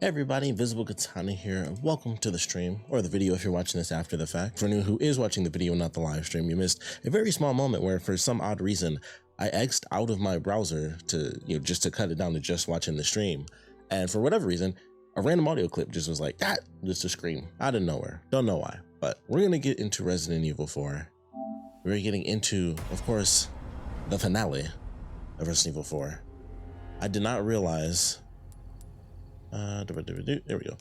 Hey everybody, Invisiblekatana here, and welcome to the stream, or the video if you're watching this after the fact. For anyone who is watching the video, not the live stream, you missed a very small moment where, for some odd reason, I X'd out of my browser to, just to cut it down to just watching the stream. And for whatever reason, a random audio clip just was like, just a scream, out of nowhere. Don't know why, but we're gonna get into Resident Evil 4. We're getting into, of course, the finale of Resident Evil 4. I did not realize... there we go.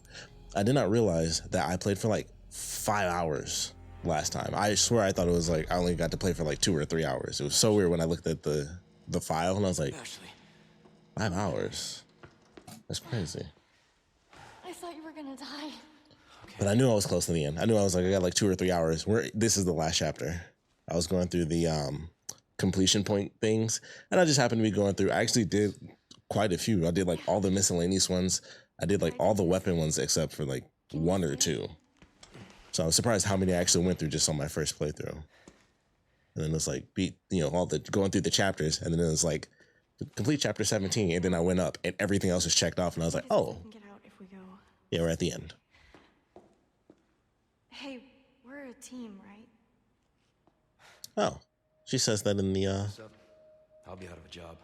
I did not realize that I played for like 5 hours last time. I swear I thought it was like I only got to play for like 2 or 3 hours. It was so weird when I looked at the file and I was like, Ashley. 5 hours? That's crazy. I thought you were gonna die. Okay. But I knew I was close to the end. I knew I was like, I got like 2 or 3 hours. This is the last chapter. I was going through the completion point things, and I just happened to be going through. I actually did quite a few. I did like all the miscellaneous ones. I did like all the weapon ones except for like 1 or 2. So I was surprised how many I actually went through just on my first playthrough. And then it's like all the going through the chapters, and then it was like complete chapter 17, and then I went up and everything else was checked off, and I was like, oh, Get out if we go. yeah, we're at the end. Hey, we're a team, right? Oh, she says that in the I'll be out of a job.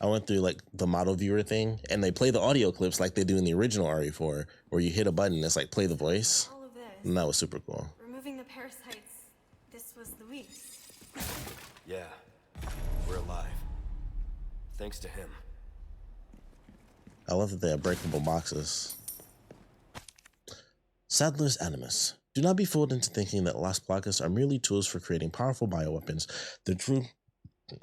I went through like the model viewer thing, and they play the audio clips like they do in the original RE4, where you hit a button, it's like play the voice, All of this. and that was super cool. Removing the parasites. This was the weeks. Yeah, we're alive. Thanks to him. I love that they have breakable boxes. Sadler's Animus. Do not be fooled into thinking that Las Plagas are merely tools for creating powerful bioweapons. The true...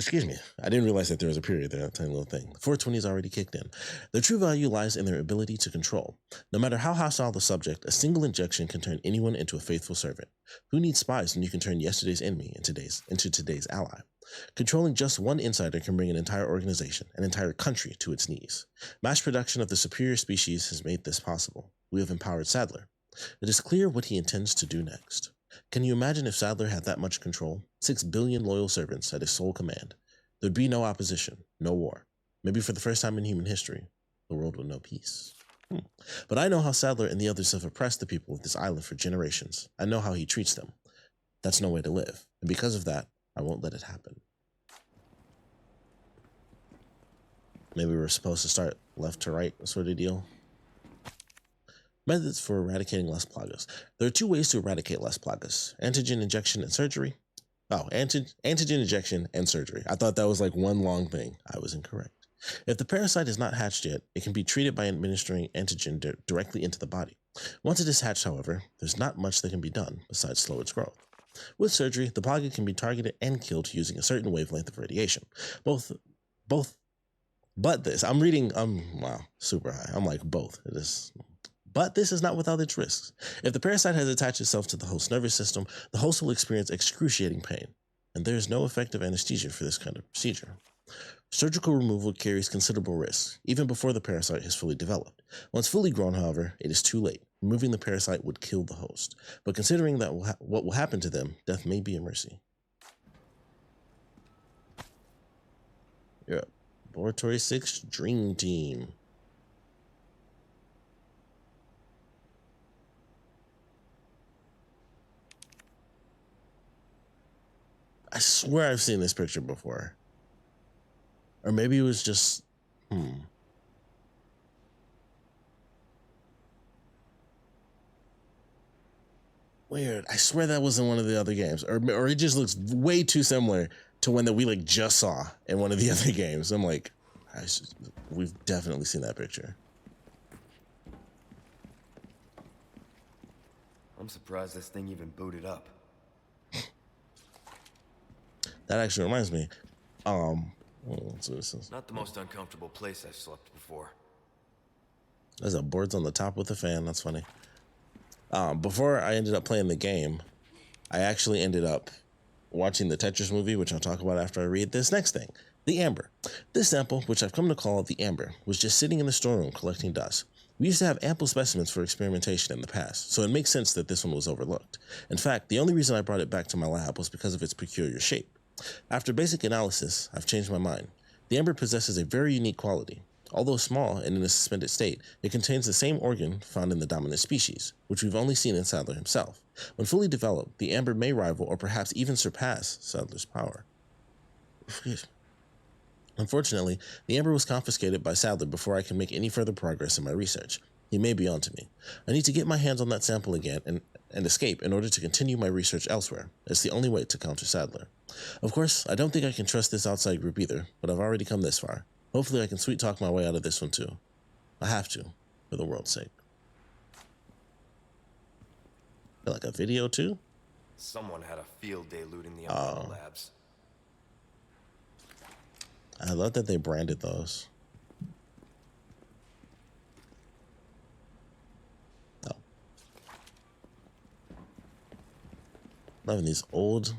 Excuse me, I didn't realize that there was a period there, that tiny little thing. 420 is already kicked in. Their true value lies in their ability to control. No matter how hostile the subject, a single injection can turn anyone into a faithful servant. Who needs spies when you can turn yesterday's enemy into today's ally? Controlling just one insider can bring an entire organization, an entire country to its knees. Mass production of the superior species has made this possible. We have empowered Sadler. It is clear what he intends to do next. Can you imagine if Sadler had that much control? 6 billion loyal servants at his sole command. There'd be no opposition, no war. Maybe for the first time in human history, the world would know peace. But I know how Sadler and the others have oppressed the people of this island for generations. I know how he treats them. That's no way to live. And because of that, I won't let it happen. Maybe we're supposed to start left to right sort of deal. Methods for eradicating Las Plagas. There are 2 ways to eradicate Las Plagas: antigen injection and surgery. Oh, antigen injection and surgery. I thought that was like one long thing. I was incorrect. If the parasite is not hatched yet, it can be treated by administering antigen directly into the body. Once it is hatched, however, there's not much that can be done besides slow its growth. With surgery, the plaga can be targeted and killed using a certain wavelength of radiation. But this, I'm reading, wow, super high. I'm like, both. It is... But this is not without its risks. If the parasite has attached itself to the host's nervous system, the host will experience excruciating pain, and there is no effective anesthesia for this kind of procedure. Surgical removal carries considerable risks, even before the parasite has fully developed. Once fully grown, however, it is too late. Removing the parasite would kill the host, but considering that what will happen to them, death may be a mercy. Yeah, Laboratory 6 Dream Team. I swear I've seen this picture before. Or maybe it was just... Weird. I swear that wasn't one of the other games. Or it just looks way too similar to one that we like just saw in one of the other games. I'm like, we've definitely seen that picture. I'm surprised this thing even booted up. That actually reminds me. What's this? Not the most uncomfortable place I've slept before. There's a boards on the top with a fan. That's funny. Before I ended up playing the game, I actually ended up watching the Tetris movie, which I'll talk about after I read this next thing. The Amber. This sample, which I've come to call the Amber, was just sitting in the storeroom collecting dust. We used to have ample specimens for experimentation in the past, so it makes sense that this one was overlooked. In fact, the only reason I brought it back to my lab was because of its peculiar shape. After basic analysis, I've changed my mind. The amber possesses a very unique quality. Although small and in a suspended state, it contains the same organ found in the dominant species, which we've only seen in Sadler himself. When fully developed, the amber may rival or perhaps even surpass Sadler's power. Unfortunately, the amber was confiscated by Sadler before I can make any further progress in my research. He may be onto me. I need to get my hands on that sample again and escape in order to continue my research elsewhere. It's the only way to counter Sadler. Of course, I don't think I can trust this outside group either, but I've already come this far. Hopefully I can sweet talk my way out of this one too. I have to, for the world's sake. Like a video too? Someone had a field day looting the Umbrella labs. I love that they branded those. Oh. Loving these old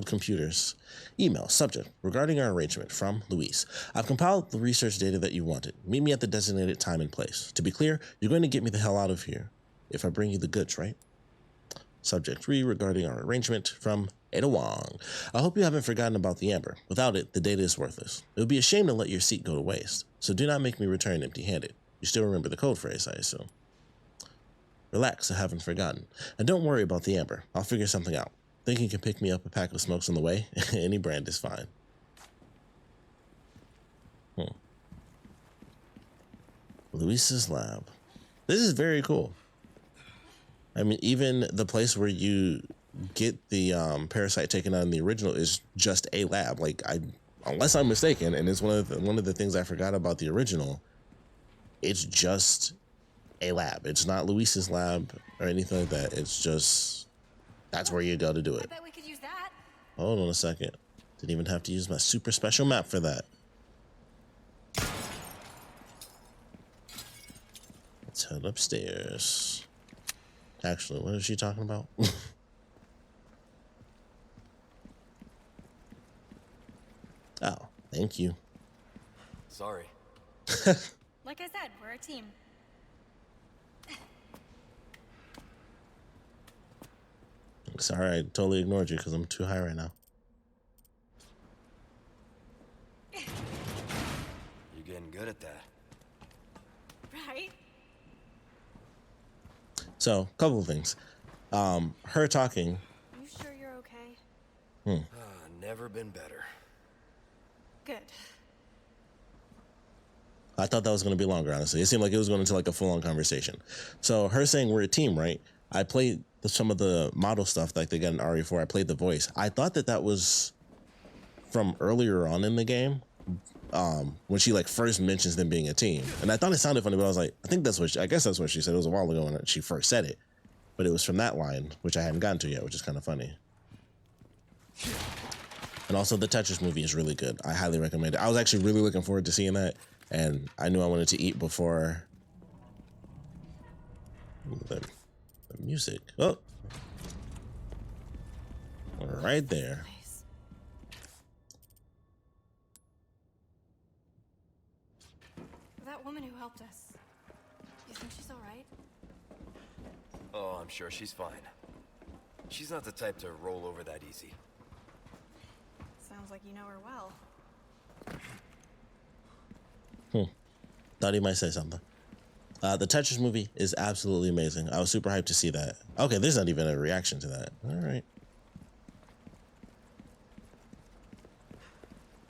computers. Email, subject, regarding our arrangement, from Luis. I've compiled the research data that you wanted. Meet me at the designated time and place. To be clear, you're going to get me the hell out of here. If I bring you the goods, right? Subject 3, regarding our arrangement, from Ada Wong. I hope you haven't forgotten about the amber. Without it, the data is worthless. It would be a shame to let your seat go to waste. So do not make me return empty-handed. You still remember the code phrase, I assume. Relax, I haven't forgotten. And don't worry about the amber. I'll figure something out. Think you can pick me up a pack of smokes on the way? Any brand is fine. Luis's lab. This is very cool. I mean, even the place where you get the parasite taken out in the original is just a lab. Like, unless I'm mistaken, and it's one of the things I forgot about the original. It's just a lab. It's not Luis's lab or anything like that. It's just that's where you go to do it. I bet we could use that. Hold on a second. Didn't even have to use my super special map for that. Let's head upstairs. Actually, what is she talking about? Oh, thank you. Sorry. Like I said, we're a team. Sorry, I totally ignored you because I'm too high right now. You're getting good at that. Right? So, couple of things. Her talking. You sure you're okay? Never been better. Good. I thought that was going to be longer, honestly. It seemed like it was going into like a full-on conversation. So her saying we're a team, right? I played some of the model stuff like they got in RE4. I played the voice. I thought that was from earlier on in the game, when she like first mentions them being a team. And I thought it sounded funny, but I was like, I guess that's what she said. It was a while ago when she first said it. But it was from that line, which I hadn't gotten to yet, which is kind of funny. And also the Tetris movie is really good. I highly recommend it. I was actually really looking forward to seeing that. And I knew I wanted to eat before the music. Oh, right there. Nice. That woman who helped us. You think she's all right? Oh, I'm sure she's fine. She's not the type to roll over that easy. Sounds like you know her well. Thought he might say something. The Tetris movie is absolutely amazing. I was super hyped to see that. Okay, there's not even a reaction to that. All right.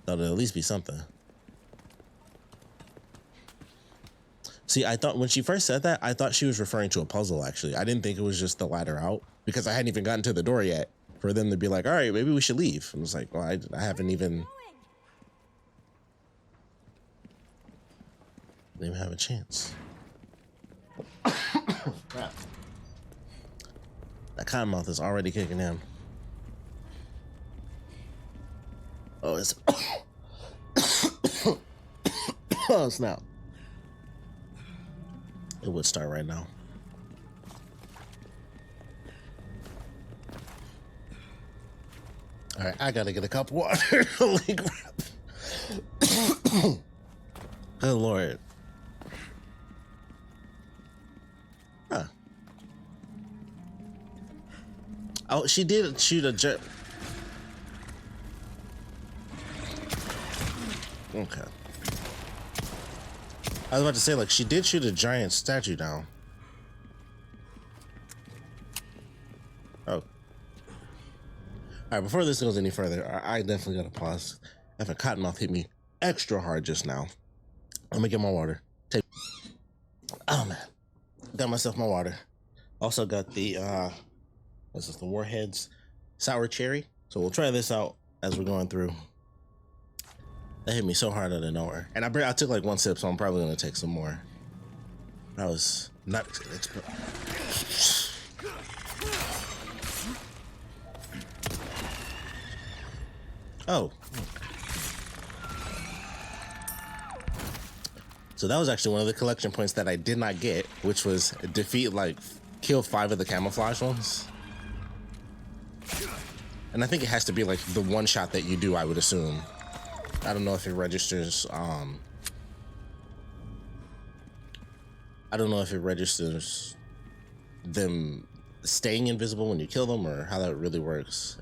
Thought it'd at least be something. See, I thought when she first said that, I thought she was referring to a puzzle, actually. I didn't think it was just the ladder out because I hadn't even gotten to the door yet for them to be like, all right, maybe we should leave. I was like, well, I haven't even... Didn't even have a chance. Crap. That cottonmouth is already kicking in. Oh, it's... Oh, snap. It would start right now. All right, I gotta get a cup of water. Holy crap. Oh, Lord. Huh. Oh, she did shoot a jet. Okay. I was about to say, like, she did shoot a giant statue down. Oh. All right, before this goes any further, I definitely gotta pause. If a cottonmouth hit me extra hard just now. Let me get my water. Oh man, got myself my water. Also got the this is the Warheads sour cherry. So we'll try this out as we're going through. That hit me so hard out of nowhere, and I took like one sip, so I'm probably gonna take some more. I was not expecting. Oh. So that was actually one of the collection points that I did not get, which was kill 5 of the camouflage ones. And I think it has to be like the one shot that you do, I would assume. I don't know if it registers, I don't know if it registers them staying invisible when you kill them or how that really works.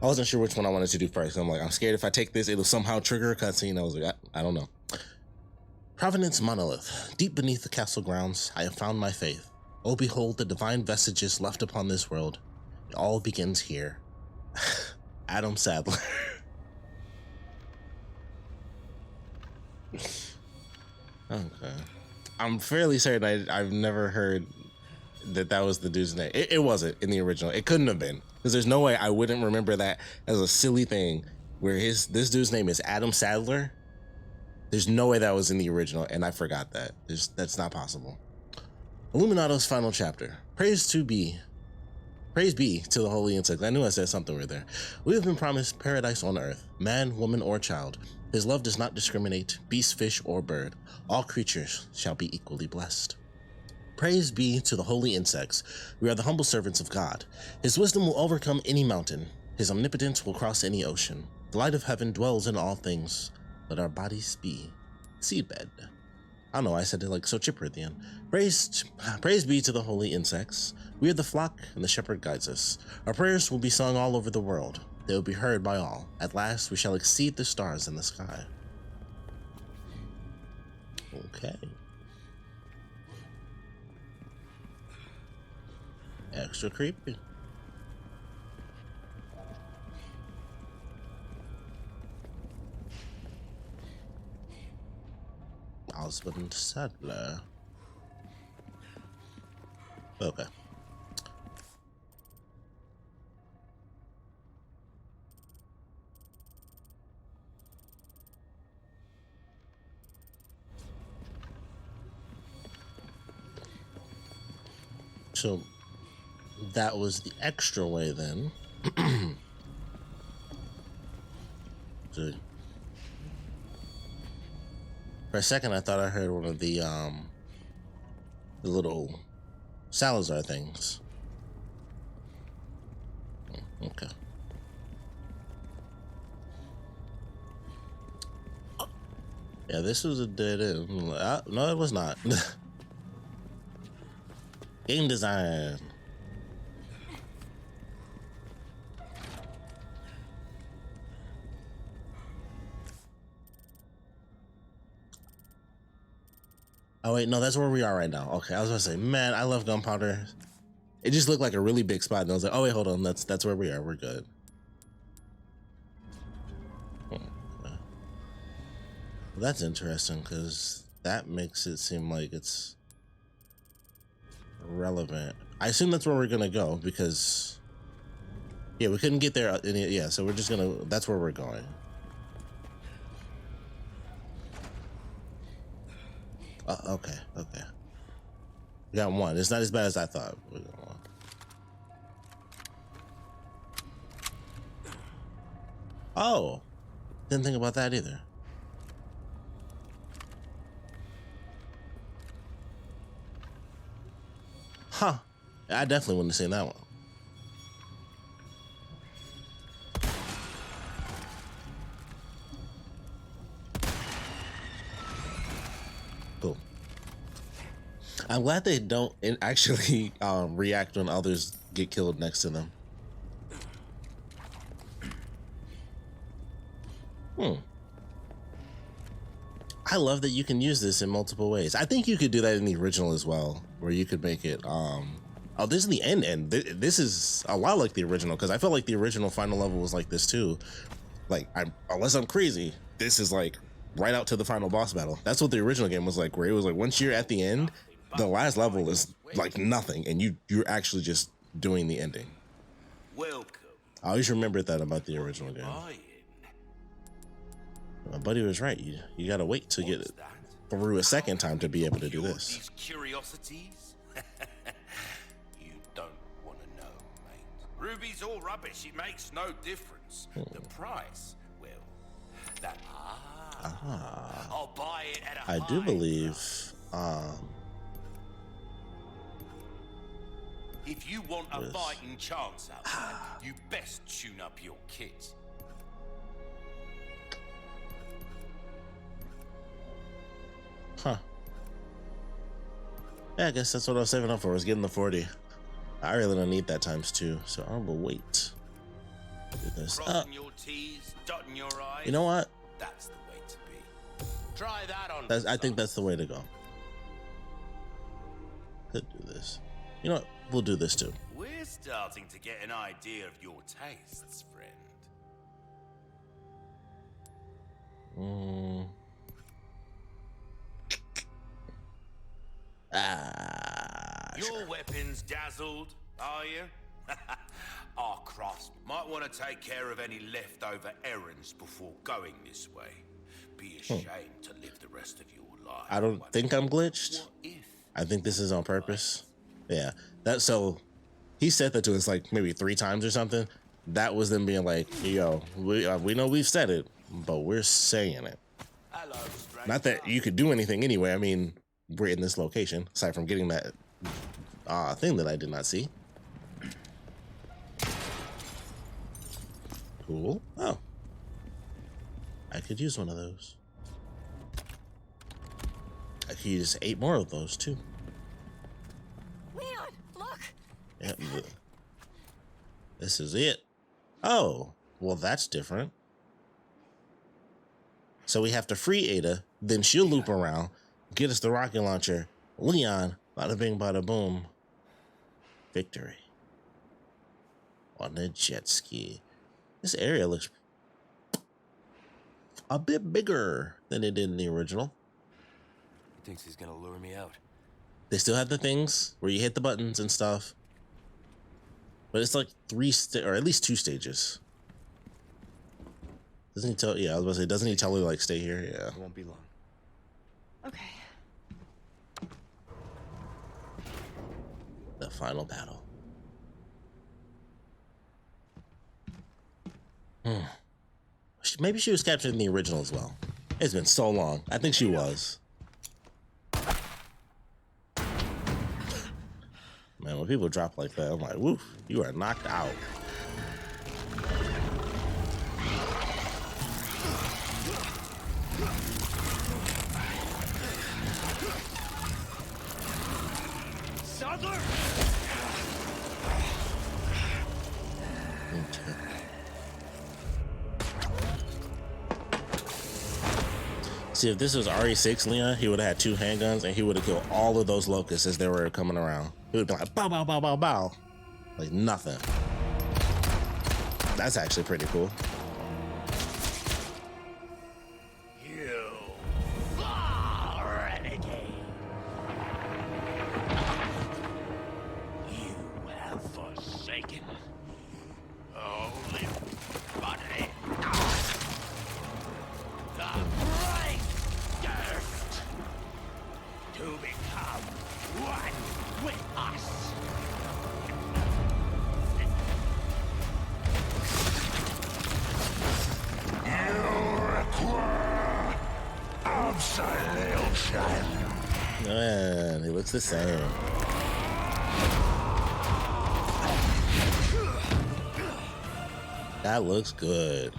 I wasn't sure which one I wanted to do first. I'm like, I'm scared if I take this, it'll somehow trigger a cutscene. I was like, I don't know. Provenance Monolith. Deep beneath the castle grounds, I have found my faith. Oh, behold the divine vestiges left upon this world. It all begins here. Adam Sadler. Okay. I'm fairly certain I've never heard that was the dude's name. It wasn't in the original. It couldn't have been. Because there's no way I wouldn't remember that as a silly thing where this dude's name is Adam Sadler. There's no way that was in the original, and I forgot that. That's not possible. Illuminato's final chapter. Praise be to the holy insect. I knew I said something right there. We have been promised paradise on earth, man, woman, or child. His love does not discriminate, beast, fish, or bird. All creatures shall be equally blessed. Praise be to the holy insects. We are the humble servants of God. His wisdom will overcome any mountain. His omnipotence will cross any ocean. The light of heaven dwells in all things. Let our bodies be seedbed. I don't know, I said it like so chipper at the end. Praise be to the holy insects. We are the flock, and the shepherd guides us. Our prayers will be sung all over the world. They will be heard by all. At last, we shall exceed the stars in the sky. Okay. Extra creepy. Osmond Sadler. Okay. So that was the extra way then. So, for a second I thought I heard one of the little Salazar things. Okay. Yeah, this was a dead end. No, it was not. Game design. Oh wait, no, that's where we are right now. Okay, I was gonna say, man, I love gunpowder. It just looked like a really big spot, and I was like, oh wait, hold on, that's where we are. We're good. Okay. Well, that's interesting because that makes it seem like it's relevant. I assume that's where we're gonna go because, yeah, we couldn't get there. Yeah, so we're just gonna. That's where we're going. Okay. We got one. It's not as bad as I thought. We got one. Oh, didn't think about that either. Huh. I definitely wouldn't have seen that one. Cool. I'm glad they don't actually react when others get killed next to them. I love that you can use this in multiple ways. I think you could do that in the original as well, where you could make it oh, this is the end. This is a lot like the original, because I felt like the original final level was like this too. Like, unless I'm crazy, this is like right out to the final boss battle. That's what the original game was like, where it was like once you're at the end, the last level is like nothing, and you're actually just doing the ending. Welcome. I always remembered that about the original game. My buddy was right. You gotta wait to get it through a second time to be able to do this. These curiosities? You don't want to know, mate. Ruby's all rubbish. It makes no difference. The price, well, that I'll buy it at a I do high believe. price. If you want a fighting chance out there, you best tune up your kit. Huh. Yeah, I guess that's what I was saving up for, was getting the 40. I really don't need that times 2, so I will wait. Do this. Crossing your T's, dotting your I's. You know what? That's the way to be. Try that on. I think that's the way to go. Could do this. You know what? We'll do this too. We're starting to get an idea of your tastes, friend. Your Sure. weapons dazzled, are you? Our craftsmen might want to take care of any leftover errands before going this way. Be ashamed to live the rest of your life. I don't think I'm glitched. What if? I think this is on purpose. Yeah. So he said that to us like maybe 3 times or something. That was them being like, yo, we know we've said it, but we're saying it. Hello, stranger. Not that you could do anything anyway. I mean, we're in this location, aside from getting that thing that I did not see. Cool. Oh. I could use one of those. I could use 8 more of those too. Leon, look! Yeah, this is it. Oh, well, that's different. So we have to free Ada, then she'll loop around, get us the rocket launcher. Leon, bada bing, bada boom. Victory. On a jet ski. This area looks a bit bigger than it did in the original. Thinks he's gonna lure me out. They still have the things where you hit the buttons and stuff. But it's like 3 or at least 2 stages. Doesn't he tell? Yeah, I was about to say, doesn't he tell her like stay here? Yeah. It won't be long. Okay. The final battle. Maybe she was captured in the original as well. It's been so long. I think she was. Man, when people drop like that, I'm like, woof, you are knocked out. Sadler! Okay. See, if this was RE6 Leon, he would have had 2 handguns and he would have killed all of those locusts as they were coming around. He would be like, bow, bow, bow, bow, bow. Like nothing. That's actually pretty cool. You are renegade. You have forsaken only body. The bright gift to become one with us. Absolution. Man, he looks the same. That looks good.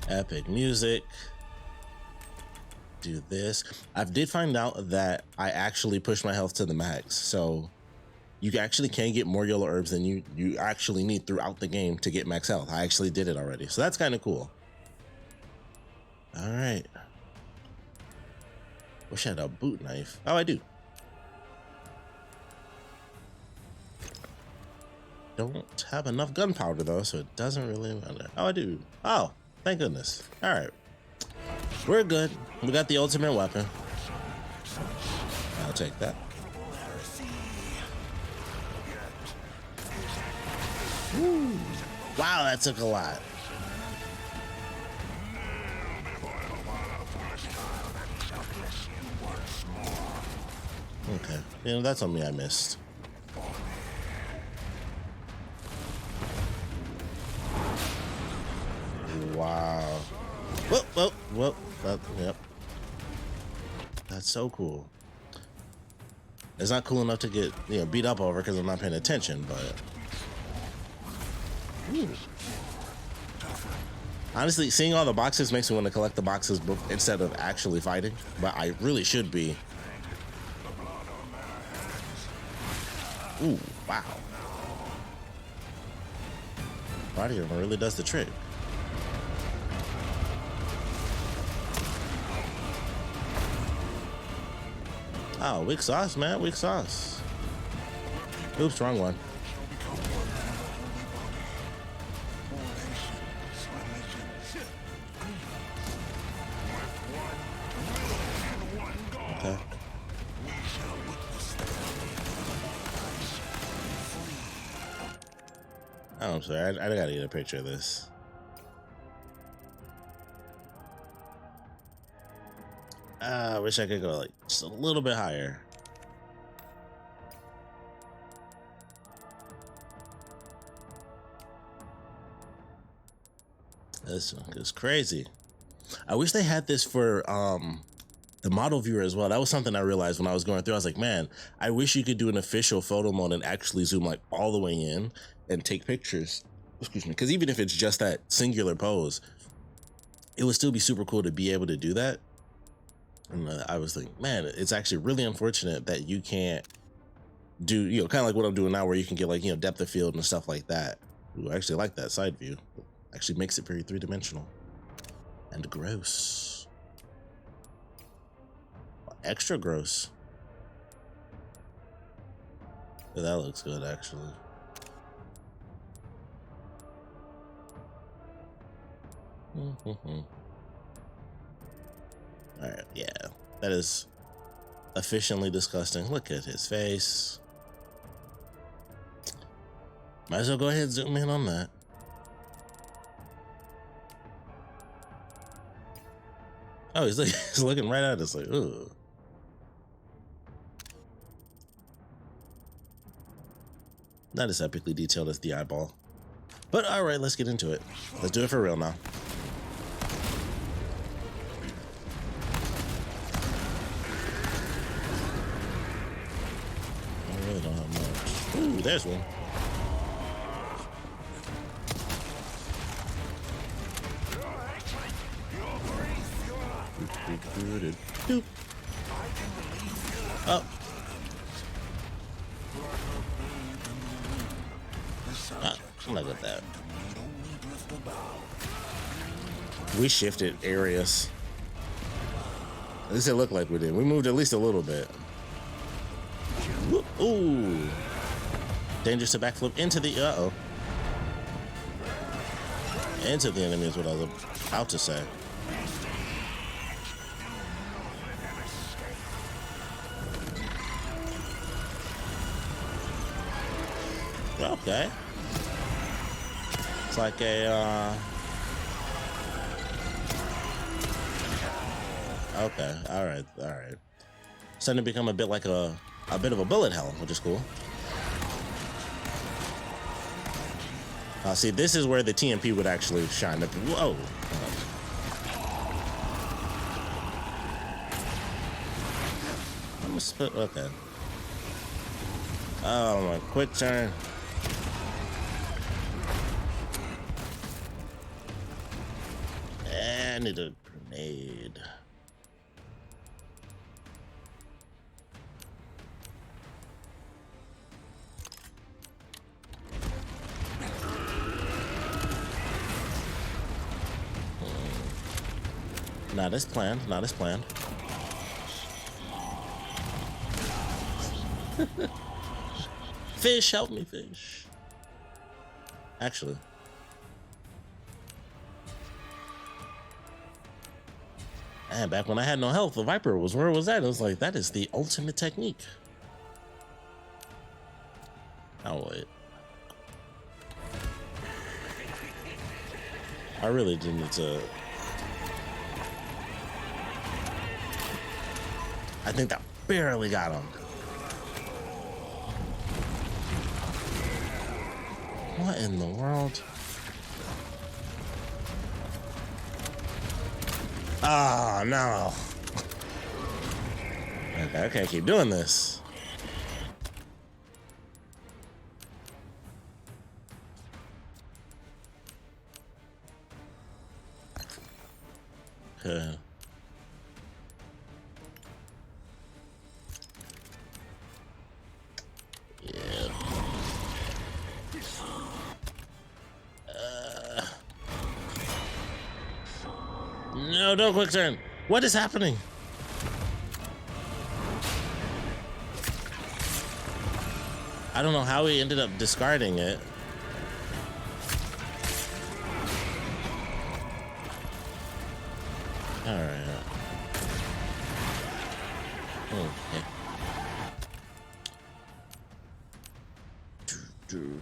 Epic music. Do this. I did find out that I actually pushed my health to the max, so you actually can get more yellow herbs than you actually need throughout the game to get max health. I actually did it already, so that's kind of cool. All right. Wish I had a boot knife. Oh, I do. Don't have enough gunpowder though, so it doesn't really matter. Oh, I do. Oh, thank goodness. All right. We're good. We got the ultimate weapon. I'll take that. Woo. Wow, that took a lot. Okay. You know, that's on me, I missed. Wow. Whoa, whoa, whoa. Yep. That's so cool. It's not cool enough to get, you know, beat up over because I'm not paying attention, but... Ooh. Honestly, seeing all the boxes makes me want to collect the boxes instead of actually fighting, but I really should be. Ooh, wow. Body armor really does the trick. Oh, weak sauce, man, weak sauce. Oops, wrong one. Okay. Oh, I'm sorry, I gotta get a picture of this. I wish I could go like just a little bit higher. This one is crazy. I wish they had this for the model viewer as well. That was something I realized when I was going through. I was like, man, I wish you could do an official photo mode and actually zoom like all the way in and take pictures. Excuse me, because even if it's just that singular pose, it would still be super cool to be able to do that. And I was thinking, man, it's actually really unfortunate that you can't do, you know, kind of like what I'm doing now, where you can get like, you know, depth of field and stuff like that. Ooh, I actually like that side view. Actually makes it very three-dimensional and gross. Extra gross. Yeah, that looks good, actually. All right, yeah, that is efficiently disgusting. Look at his face. Might as well go ahead and zoom in on that. Oh, he's looking right at us like, ugh. Not as epically detailed as the eyeball. But all right, let's get into it. Let's do it for real now. I really don't have much. Ooh, there's one. Doop. Oh. Look at that. We shifted areas. At least it looked like we did. We moved at least a little bit. Ooh. Dangerous to backflip into the, uh-oh. Into the enemy is what I was about to say. Okay. It's like a, okay, all right. Starting to become a bit like a bit of a bullet hell, which is cool. See, this is where the TMP would actually shine up. Whoa. Okay. Oh, my quick turn. I need a grenade. Not as planned. Not as planned. Fish, help me, fish. Actually. And back when I had no health, the Viper was where was that? It was like, that is the ultimate technique. Oh, wait. I really didn't need to. I think that barely got him. What in the world? Oh, no. Okay, I can't keep doing this. Okay. Yeah. No, don't quick turn. What is happening? I don't know how he ended up discarding it. All right. Okay. Do.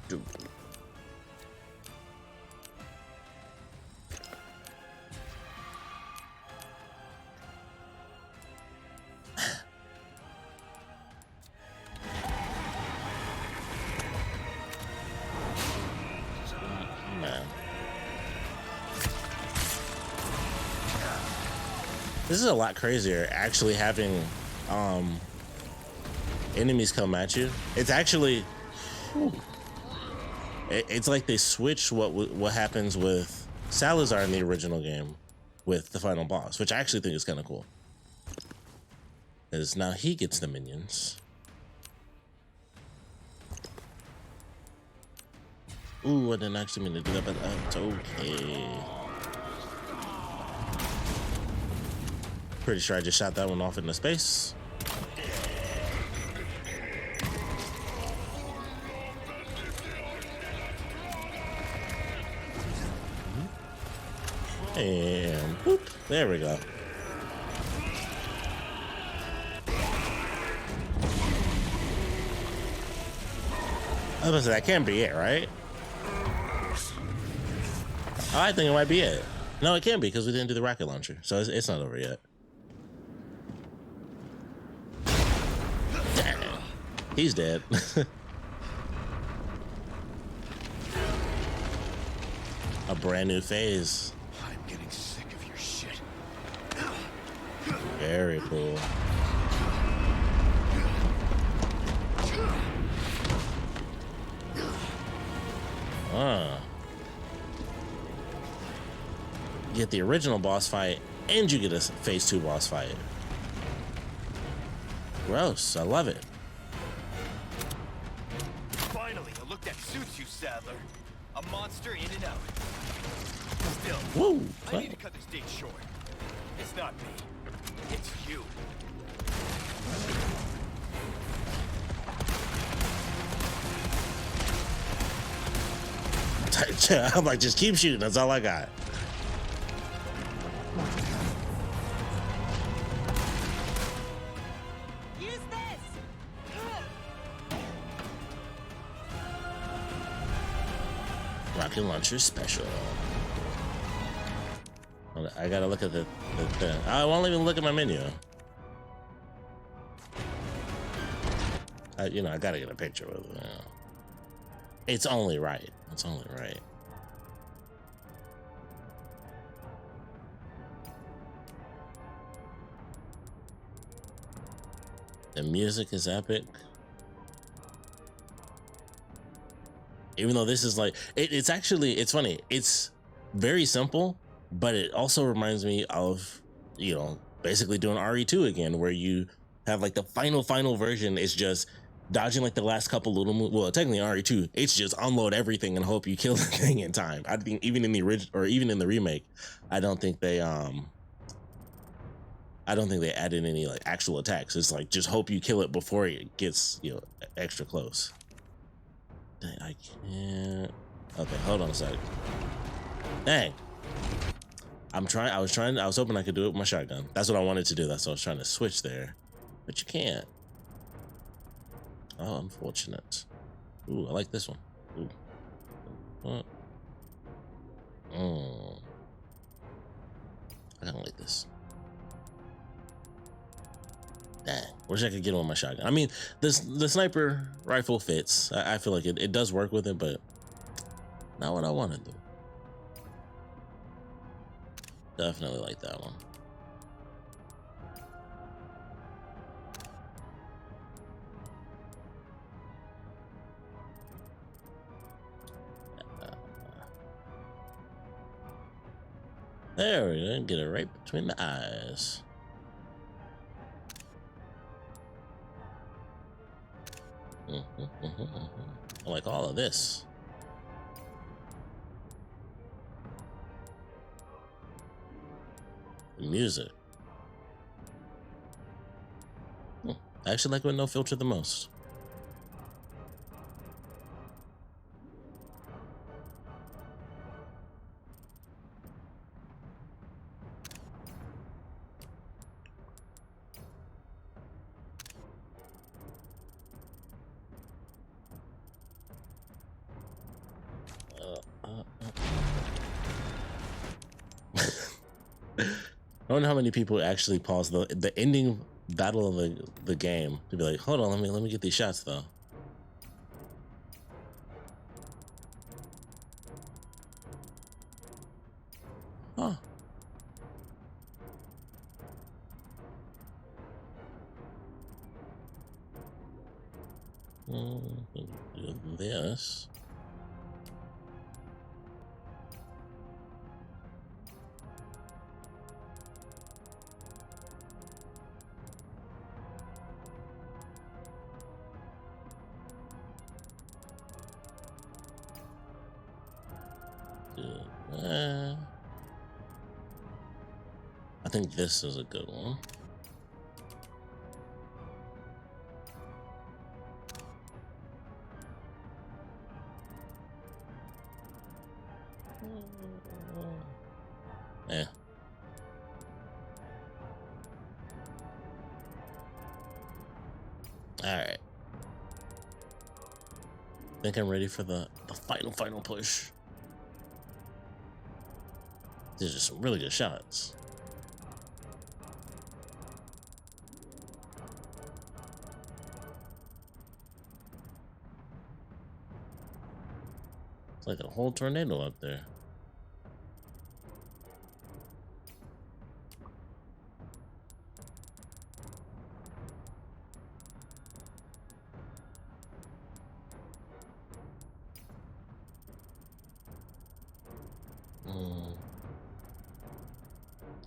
Man. This is a lot crazier, actually having enemies come at you. It's actually, it's like they switched what happens with Salazar in the original game with the final boss, which I actually think is kind of cool. Because now he gets the minions. Ooh, I didn't actually mean to do that, but that's okay. Pretty sure I just shot that one off into space. And whoop, there we go. I was gonna say, that can't be it, right? Oh, I think it might be it. No, it can't be because we didn't do the rocket launcher, so it's not over yet. Damn. He's dead. A brand new phase. I'm getting sick of your shit. Very cool. You get the original boss fight, and you get a phase 2 boss fight. Gross. I love it. Finally, a look that suits you, Sadler. A monster in and out. Still, Woo! I need to cut this date short. It's not me. It's you. I'm like, just keep shooting. That's all I got. Use this! Rocket launcher special. I gotta look at the thing. I won't even look at my menu. I gotta get a picture with it. It's only right. It's only right. The music is epic. Even though this is like, it's actually, it's funny. It's very simple, but it also reminds me of, basically doing RE2 again, where you have like the final version is just dodging like the last couple little moves. Well, technically RE2, it's just unload everything and hope you kill the thing in time. I think even in the original or even in the remake, I don't think they I don't think they added any like actual attacks. It's like just hope you kill it before it gets, you know, extra close. Dang, I can't. Okay, hold on a sec. Dang. I was hoping I could do it with my shotgun. That's what I wanted to do. That's what I was trying to switch there. But you can't. Oh, unfortunate. Ooh, I like this one. Ooh. What? I don't like this. Dang, wish I could get on my shotgun. I mean, the sniper rifle fits. I feel like it does work with it, but not what I want to do. Definitely like that one. There we go. Get it right between the eyes. I like all of this. The music. I actually like with no filter the most. I wonder how many people actually pause the ending battle of the game to be like, hold on, let me get these shots though. Huh. Do this. I think this is a good one. Yeah. All right. Think I'm ready for the final push. These are some really good shots. It's like a whole tornado up there.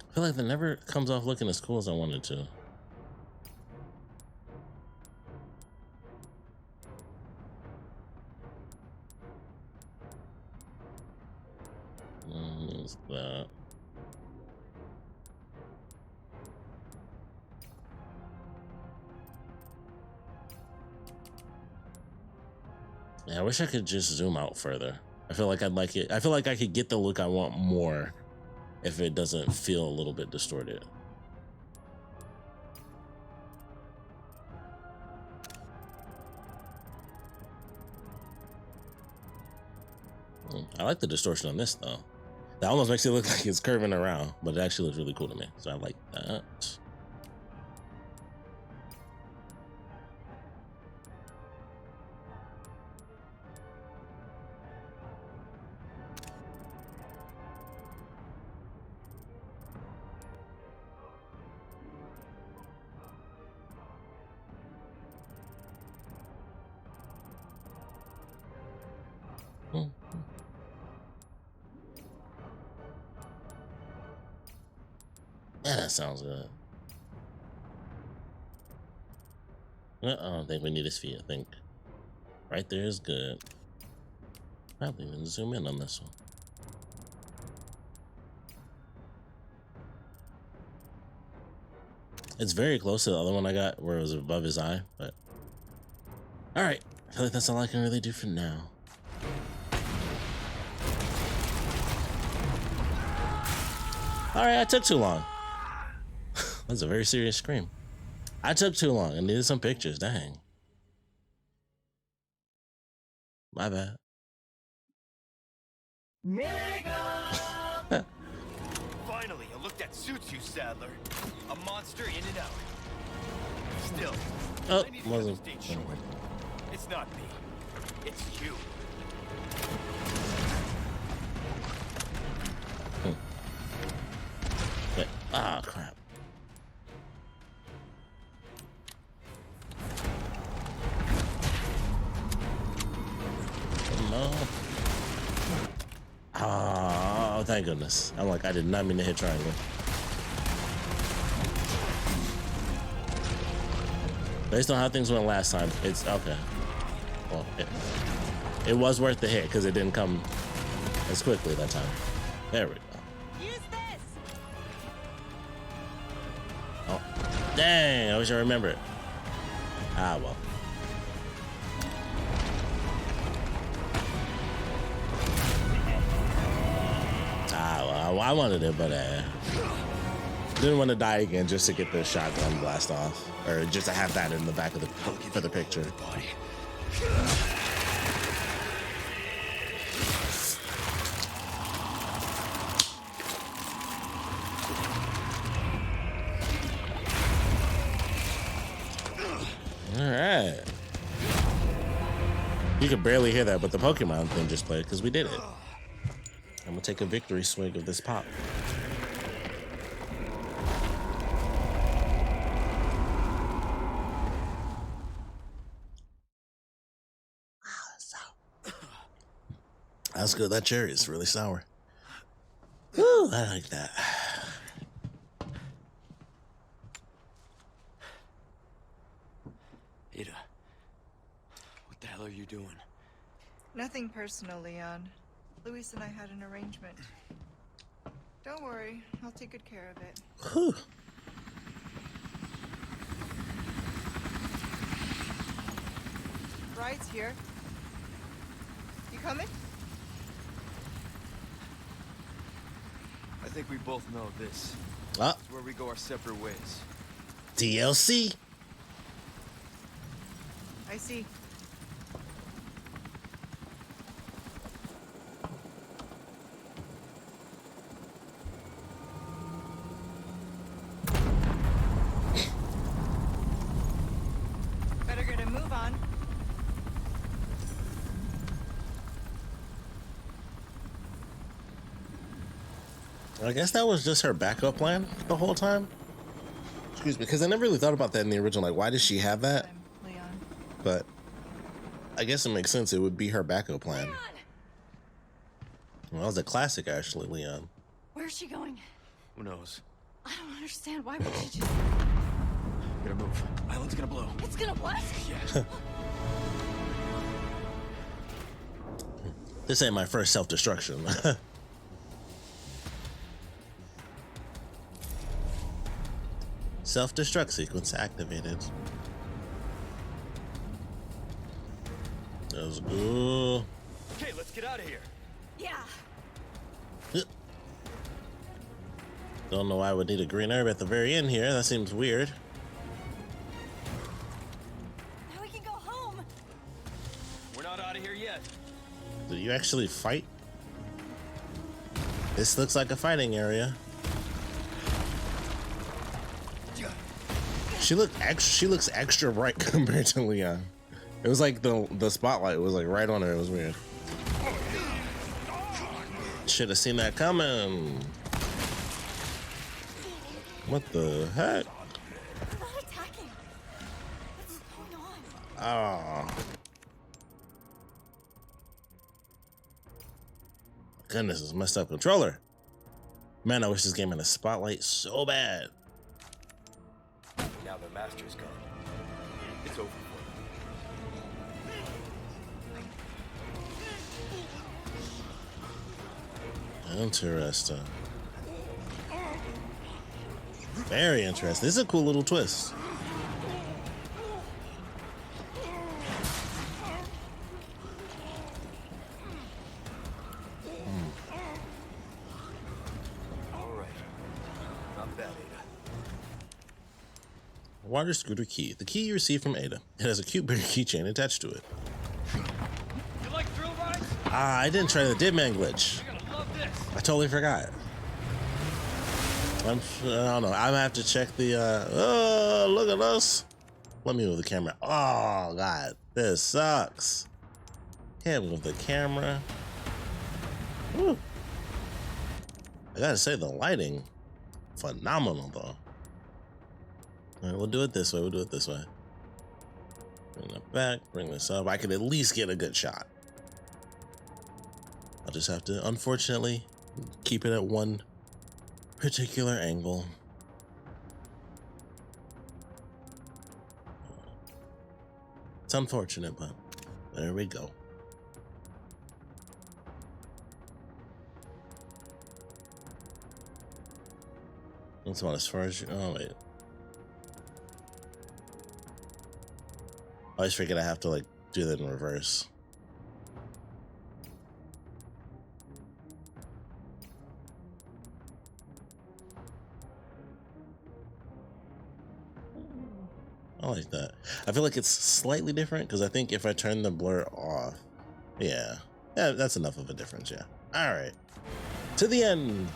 I feel like that never comes off looking as cool as I wanted to. What's that? Yeah, I wish I could just zoom out further. I feel like I'd like it. I feel like I could get the look I want more if it doesn't feel a little bit distorted. I like the distortion on this though. That almost makes it look like it's curving around, but it actually looks really cool to me. So I like that. Yeah, that sounds good. I don't think we need his feet. I think right there is good. Probably even zoom in on this one. It's very close to the other one I got where it was above his eye, but all right. I feel like that's all I can really do for now. All right, I took too long. That's a very serious scream. I took too long. I needed some pictures. Dang. My bad. Finally, a look that suits you, Sadler. A monster in and out. Still, Oh, I need to wasn't. stay short. It's not me. It's you. Wait. Ah, crap. No. Oh, thank goodness. I'm like, I did not mean to hit triangle. Based on how things went last time, it's okay. Well, it was worth the hit because it didn't come as quickly that time. There we go. Use this. Oh, dang! I wish I remembered it. Ah, well. Ah, well, I wanted it, but didn't want to die again just to get the shotgun blast off, or just to have that in the back of the for the picture. All right. You could barely hear that, but the Pokemon thing just played because we did it. I'm gonna take a victory swig of this pop. That's good. That cherry is really sour. Woo, I like that. Ada, what the hell are you doing? Nothing personal, Leon. Luis and I had an arrangement. Don't worry, I'll take good care of it. Whew. Ride's here. You coming? I think we both know this. Ah, It's where we go our separate ways. DLC. I see. Better get a move on. I guess that was just her backup plan the whole time. Excuse me, because I never really thought about that in the original. Like, why does she have that? Leon. But I guess it makes sense. It would be her backup plan. Leon! Well, that was a classic, actually, Leon. Where's she going? Who knows? I don't understand. Why would she just... Gotta move. Island's gonna blow. It's gonna what? Yeah. This ain't my first self-destruction. Self-destruct sequence activated. Let's go. Okay, let's get out of here. Yeah. Don't know why I would need a green herb at the very end here. That seems weird. Now we can go home. We're not out of here yet. Do you actually fight? This looks like a fighting area. She looks extra bright compared to Leon. It was like the spotlight was like right on her. It was weird. Should have seen that coming. What the heck? They're not attacking. What's going on? Oh. Goodness, it's messed up controller. Man, I wish this game had a spotlight so bad. Now the master's gone. It's over for them. Interesting. Very interesting. This is a cool little twist. All right. Not bad, Ada. Water scooter key. The key you received from Ada. It has a cute bear keychain attached to it. You like thrill rides? Ah, I didn't try the Deadman glitch. You're gonna love this. I totally forgot. I don't know. I'm gonna have to check the, oh, look at us. Let me move the camera. Oh, God. This sucks. Can't move the camera. Woo. I gotta say, the lighting, phenomenal, though. All right, we'll do it this way. Bring it back, bring this up. I could at least get a good shot. I'll just have to, unfortunately, keep it at one particular angle. It's unfortunate, but there we go. That's one as far as you, oh wait. I always figured I have to like do that in reverse. I like that. I feel like it's slightly different because I think if I turn the blur off, yeah, that's enough of a difference. Yeah. All right, to the end.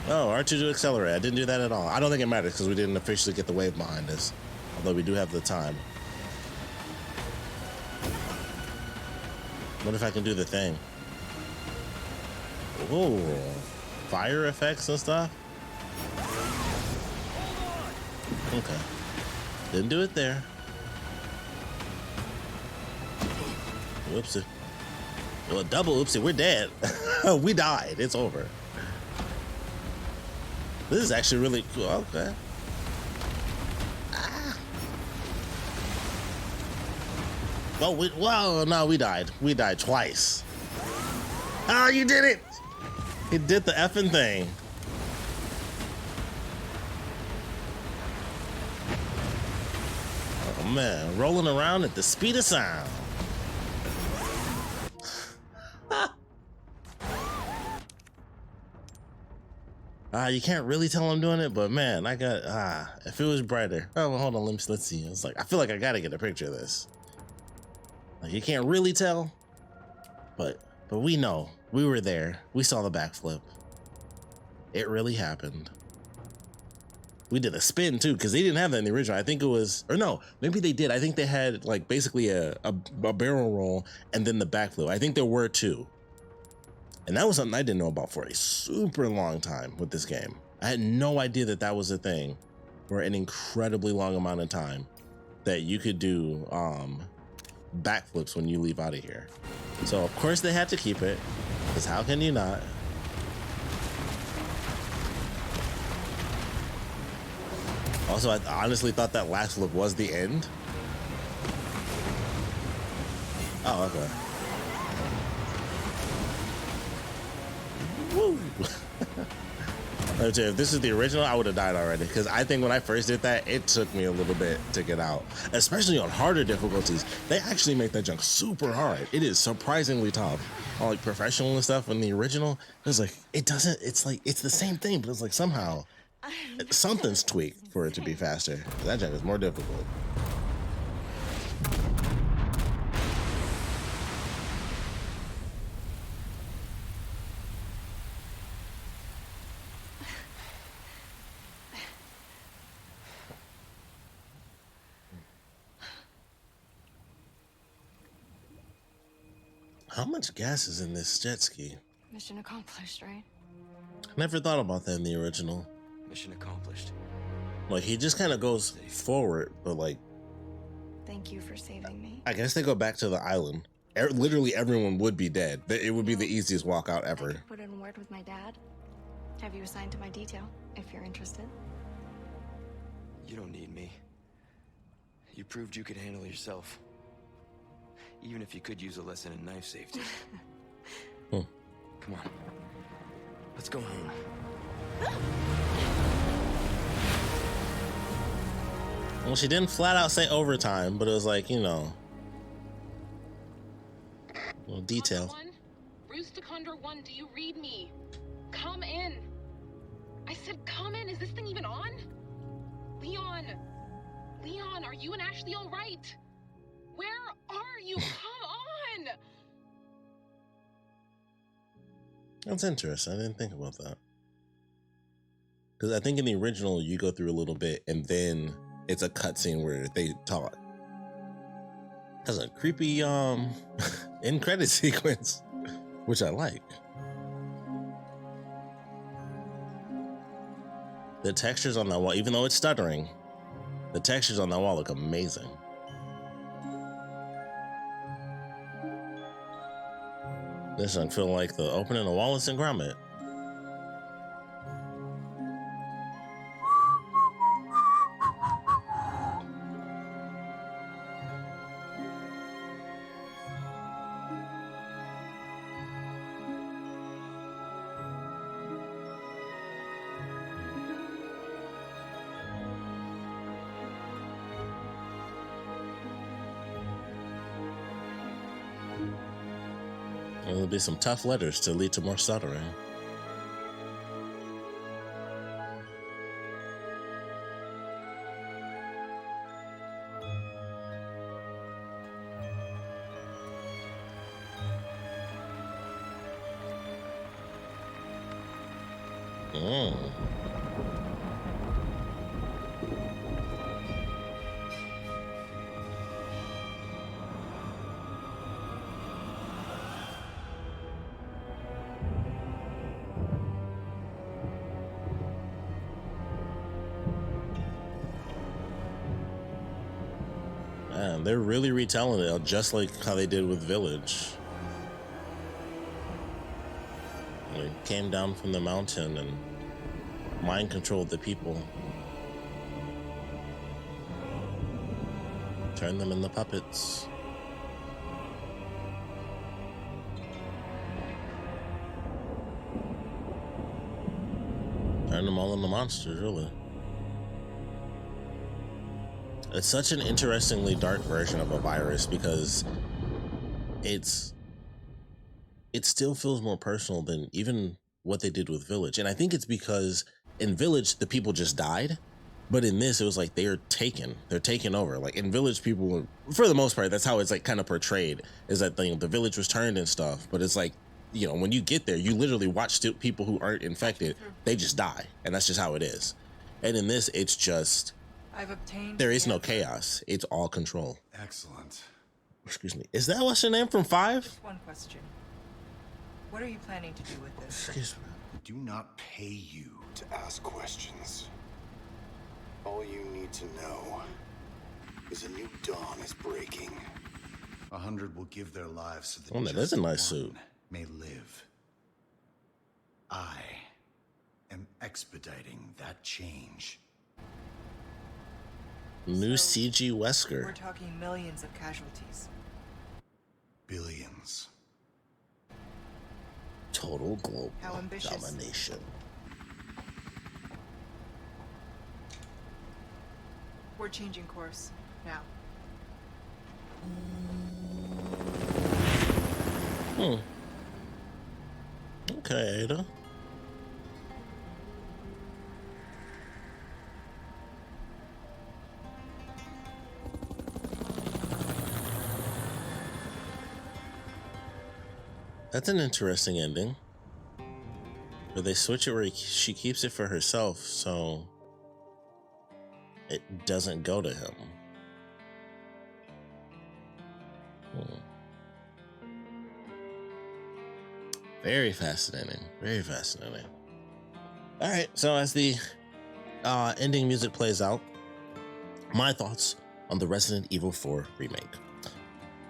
Oh, R2 to accelerate. I didn't do that at all. I don't think it matters because we didn't officially get the wave behind us, although we do have the time. What if I can do the thing? Oh, fire effects and stuff. Okay. Didn't do it there. Whoopsie. Well, double oopsie. We're dead. We died. It's over. This is actually really cool. Okay. Ah. Whoa, no, we died. We died twice. Oh, you did it. He did the effing thing. Oh, man. Rolling around at the speed of sound. You can't really tell I'm doing it, but man, I got, if it was brighter. Oh, well, hold on, let's see. It's like, I feel like I gotta get a picture of this. Like, you can't really tell, but we know. We were there. We saw the backflip. It really happened. We did a spin too, because they didn't have that in the original. I think it was, or no, maybe they did. I think they had like basically a barrel roll and then the backflip. I think there were two. And that was something I didn't know about for a super long time with this game. I had no idea that that was a thing for an incredibly long amount of time, that you could do backflips when you leave out of here. So of course they had to keep it, because how can you not? Also, I honestly thought that last flip was the end. Oh, okay. Woo! If this is the original, I would have died already, because I think when I first did that, it took me a little bit to get out, especially on harder difficulties. They actually make that junk super hard. It is surprisingly tough. On like professional and stuff, in the original, it's like, it's like, it's the same thing, but it's like somehow something's tweaked for it to be faster. That junk is more difficult. How much gas is in this jet ski? Mission accomplished, right? I never thought about that in the original. Mission accomplished. Like, he just kind of goes forward, but like, Thank you for saving me. I guess they go back to the island. Literally everyone would be dead. It would be the easiest walkout I ever. could put in a word with my dad. Have you assigned to my detail, if you're interested? You don't need me. You proved you could handle yourself. Even if you could use a lesson in knife safety. Come on. Let's go home. Well, she didn't flat out say overtime, but it was like, you know, a little detail. Condor 1? Rooster Condor 1, do you read me? Come in. I said come in. Is this thing even on? Leon. Leon, are you and Ashley all right? Where are you? Come on. That's interesting. I didn't think about that. Because I think in the original, you go through a little bit and then it's a cutscene where they talk. That's a creepy end credit sequence, which I like. The textures on that wall, even though it's stuttering, the textures on that wall look amazing. This doesn't feel like the opening of Wallace and Gromit. There'll be some tough letters to lead to more stuttering. Man, they're really retelling it just like how they did with Village. They came down from the mountain and mind controlled the people. Turned them into puppets. Turned them all into monsters, really. It's such an interestingly dark version of a virus because it still feels more personal than even what they did with Village. And I think it's because in Village, the people just died. But in this, it was like they're taken over. Like in Village, people were, for the most part, that's how it's like kind of portrayed, is that the village was turned and stuff. But it's like, you know, when you get there, you literally watch people who aren't infected, they just die. And that's just how it is. And in this, it's just, I've obtained. there is no chaos. It's all control. Excellent. Excuse me. Is that what's your name from 5? Just one question. What are you planning to do with this? Excuse me. I do not pay you to ask questions. All you need to know is a new dawn is breaking. 100 will give their lives so that Oh, that is a nice one suit. may live. I am expediting that change. New So, CG We're Wesker. talking millions of casualties. Billions. Total global How ambitious. domination. We're changing course now. Okay, Ada. That's an interesting ending. Where they switch it where she keeps it for herself, so it doesn't go to him. Very fascinating. Very fascinating. All right, so as the ending music plays out, my thoughts on the Resident Evil 4 remake.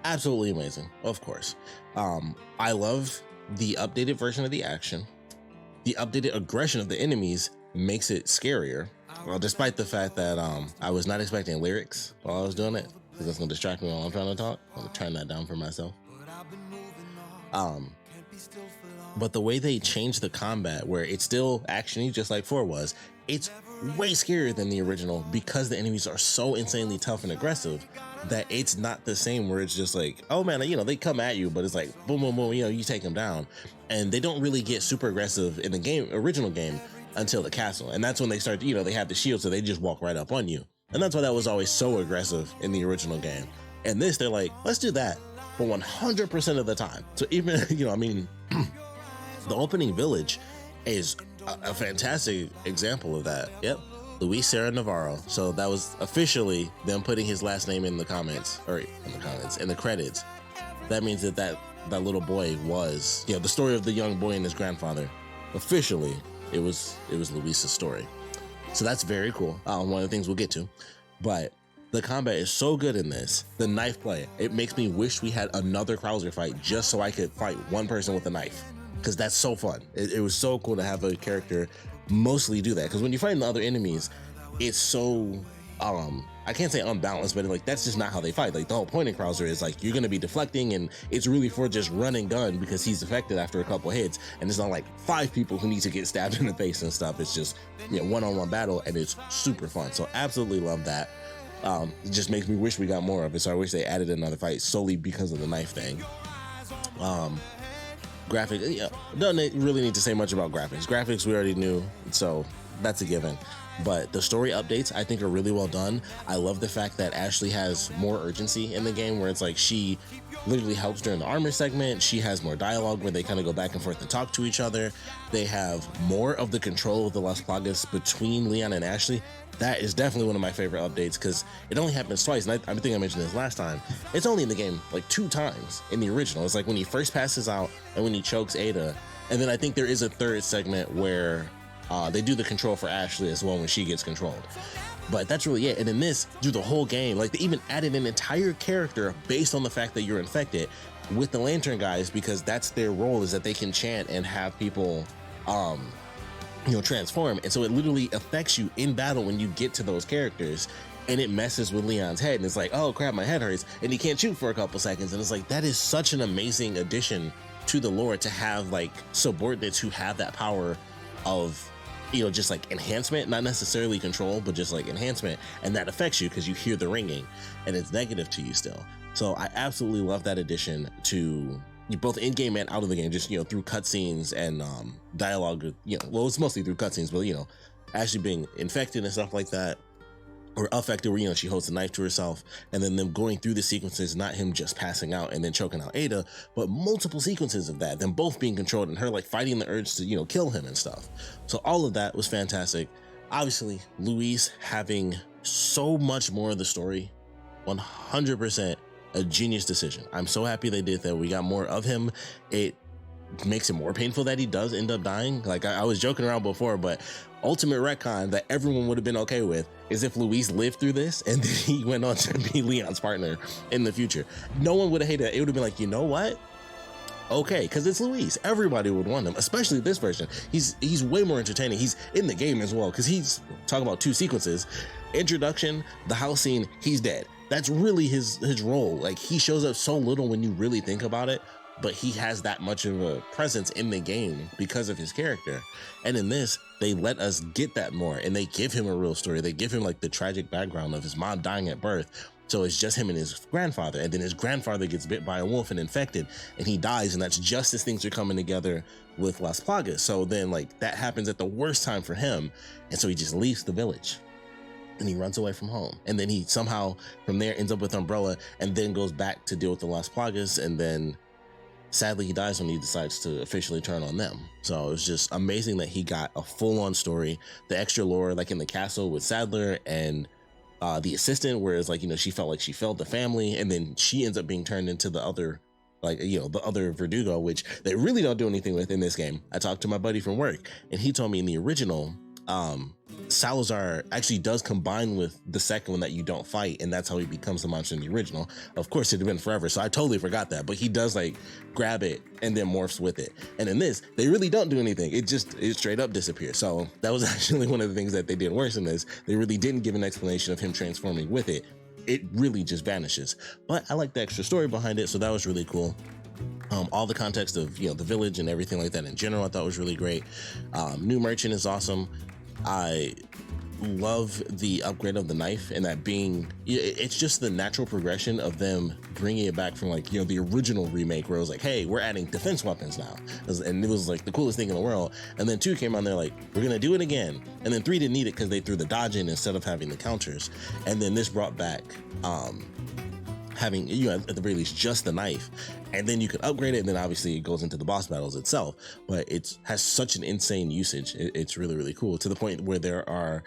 Absolutely amazing, of course. I love the updated version of the action. The updated aggression of the enemies makes it scarier. Well, despite the fact that I was not expecting lyrics while I was doing it, because that's gonna distract me while I'm trying to talk. I'm gonna turn that down for myself. But the way they changed the combat, where it's still actiony just like 4 was, it's way scarier than the original because the enemies are so insanely tough and aggressive that it's not the same where it's just like, oh man, you know, they come at you, but it's like boom, boom, boom, you know, you take them down. And they don't really get super aggressive in the original game until the castle. And that's when they start, you know, they have the shield, so they just walk right up on you. And that's why that was always so aggressive in the original game. And this, they're like, let's do that, but 100% of the time. So even, you know, I mean, the opening village is a fantastic example of that. Yep, Luis Serra Navarro. So that was officially them putting his last name in the comments, or in the credits. That means that little boy was, you know, the story of the young boy and his grandfather. Officially, it was Luis's story. So that's very cool. One of the things we'll get to, but the combat is so good in this. The knife play, it makes me wish we had another Krauser fight just so I could fight one person with a knife, because that's so fun. It was so cool to have a character mostly do that, because when you're fighting the other enemies, it's so I can't say unbalanced, but like that's just not how they fight. Like the whole point in Krauser is like you're gonna be deflecting, and it's really for just run and gun because he's affected after a couple hits, and it's not like 5 people who need to get stabbed in the face and stuff. It's just, you know, one-on-one battle, and it's super fun. So absolutely love that. It just makes me wish we got more of it. So I wish they added another fight solely because of the knife thing. Graphics, yeah, don't really need to say much about graphics. Graphics we already knew, so that's a given. But the story updates I think are really well done. I love the fact that Ashley has more urgency in the game, where it's like she literally helps during the armor segment. She has more dialogue where they kind of go back and forth and talk to each other. They have more of the control of the Las Plagas between Leon and Ashley. That is definitely one of my favorite updates, because it only happens twice, and I think I mentioned this last time. It's only in the game like 2 times in the original. It's like when he first passes out and when he chokes Ada, and then I think there is a third segment where they do the control for Ashley as well when she gets controlled. But that's really it. And in this, through the whole game, like they even added an entire character based on the fact that you're infected with the Lantern guys, because that's their role, is that they can chant and have people you know, transform. And so it literally affects you in battle when you get to those characters, and it messes with Leon's head, and it's like, oh crap, my head hurts, and he can't shoot for a couple seconds. And it's like, that is such an amazing addition to the lore, to have like subordinates who have that power of, you know, just like enhancement, not necessarily control, but just like enhancement, and that affects you because you hear the ringing and it's negative to you still. So I absolutely love that addition to both in-game and out of the game, just, you know, through cutscenes and dialogue, you know, well, it's mostly through cutscenes, but, you know, actually being infected and stuff like that, or affected where, you know, she holds the knife to herself, and then them going through the sequences, not him just passing out and then choking out Ada, but multiple sequences of that, them both being controlled and her like fighting the urge to, you know, kill him and stuff. So all of that was fantastic. Obviously, Luis having so much more of the story, 100% a genius decision. I'm so happy they did that. We got more of him. It makes it more painful that he does end up dying. Like I was joking around before, but ultimate retcon that everyone would have been okay with is if Luis lived through this and then he went on to be Leon's partner in the future. No one would have hated it. It would have been like, you know what? Okay, because it's Luis. Everybody would want him, especially this version. He's way more entertaining. He's in the game as well, because he's talking about 2 sequences. Introduction, the house scene, he's dead. That's really his role. Like, he shows up so little when you really think about it, but he has that much of a presence in the game because of his character. And in this, they let us get that more, and they give him a real story. They give him like the tragic background of his mom dying at birth. So it's just him and his grandfather, and then his grandfather gets bit by a wolf and infected, and he dies, and that's just as things are coming together with Las Plagas. So then like that happens at the worst time for him, and so he just leaves the village and he runs away from home, and then he somehow from there ends up with Umbrella, and then goes back to deal with the Las Plagas, and then sadly he dies when he decides to officially turn on them. So it was just amazing that he got a full-on story, the extra lore like in the castle with Sadler and the assistant, whereas like, you know, she felt like she failed the family, and then she ends up being turned into the other, like, you know, the other Verdugo, which they really don't do anything with in this game. I talked to my buddy from work, and he told me in the original Salazar actually does combine with the second one that you don't fight, and that's how he becomes the monster in the original. Of course, it'd have been forever, so I totally forgot that, but he does like grab it and then morphs with it. And in this, they really don't do anything. It straight up disappears. So that was actually one of the things that they did worse in this. They really didn't give an explanation of him transforming with it. It really just vanishes. But I like the extra story behind it, so that was really cool. All the context of, you know, the village and everything like that in general, I thought was really great. New merchant is awesome. love the upgrade of the knife, and that being, it's just the natural progression of them bringing it back from like, you know, the original remake where it was like, hey, we're adding defense weapons now, and it was like the coolest thing in the world. And then 2 came on there like, we're gonna do it again, and then 3 didn't need it because they threw the dodge in instead of having the counters. And then this brought back having, you know, at the very least just the knife, and then you can upgrade it, and then obviously it goes into the boss battles itself. But it has such an insane usage. It's really, really cool, to the point where there are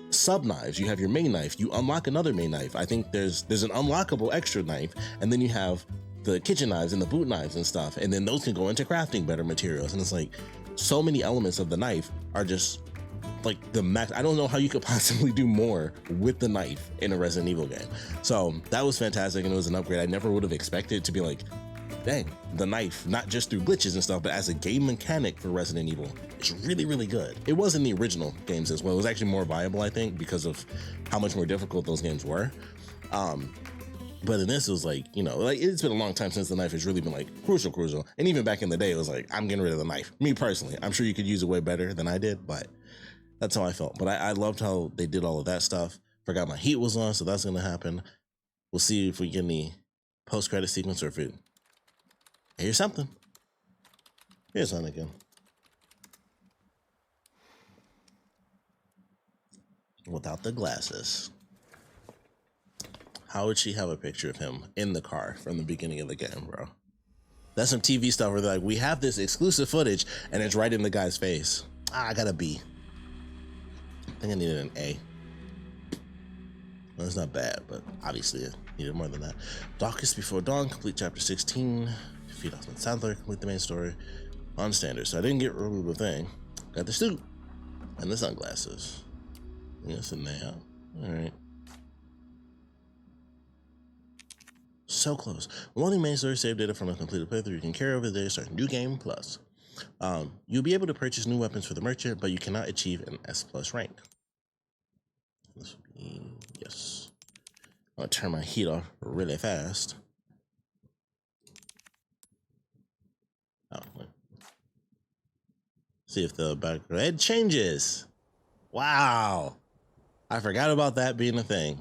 sub knives. You have your main knife, you unlock another main knife. I think there's an unlockable extra knife, and then you have the kitchen knives and the boot knives and stuff, and then those can go into crafting better materials. And it's like, so many elements of the knife are just like the max. I don't know how you could possibly do more with the knife in a Resident Evil game. So that was fantastic, and it was an upgrade I never would have expected to be like, dang, the knife, not just through glitches and stuff, but as a game mechanic for Resident Evil, it's really, really good. It was in the original games as well. It was actually more viable, I think, because of how much more difficult those games were. But in this, it was like, you know, like, it's been a long time since the knife has really been like crucial. And even back in the day, it was like, I'm getting rid of the knife. Me personally, I'm sure you could use it way better than I did, but that's how I felt. But I loved how they did all of that stuff. Forgot my heat was on, so that's gonna happen. We'll see if we get any post-credit sequence, or if it, here's something. Here's something again. Without the glasses. How would she have a picture of him in the car from the beginning of the game, bro? That's some TV stuff where they're like, we have this exclusive footage, and it's right in the guy's face. I got a B. I think I needed an A. Well, it's not bad, but obviously I needed more than that. Darkest Before Dawn, complete chapter 16. Defeat Osmond Sadler, complete the main story on standard. So I didn't get rid of the thing. Got the suit and the sunglasses. Yes, and there. All right. So close. Loading main story, save data from a completed playthrough. You can carry over the data, start new game plus. You'll be able to purchase new weapons for the merchant, but you cannot achieve an S+ rank. This would be, yes. I'll turn my heat off really fast. Oh, wait. See if the background, it changes. Wow. I forgot about that being a thing.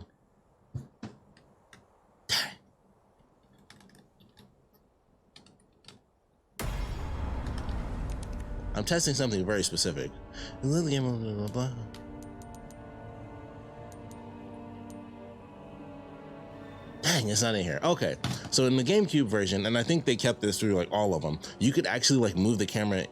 I'm testing something very specific. Blah, blah, blah. Dang, it's not in here. Okay, so in the GameCube version, and I think they kept this through like all of them, you could actually like move the camera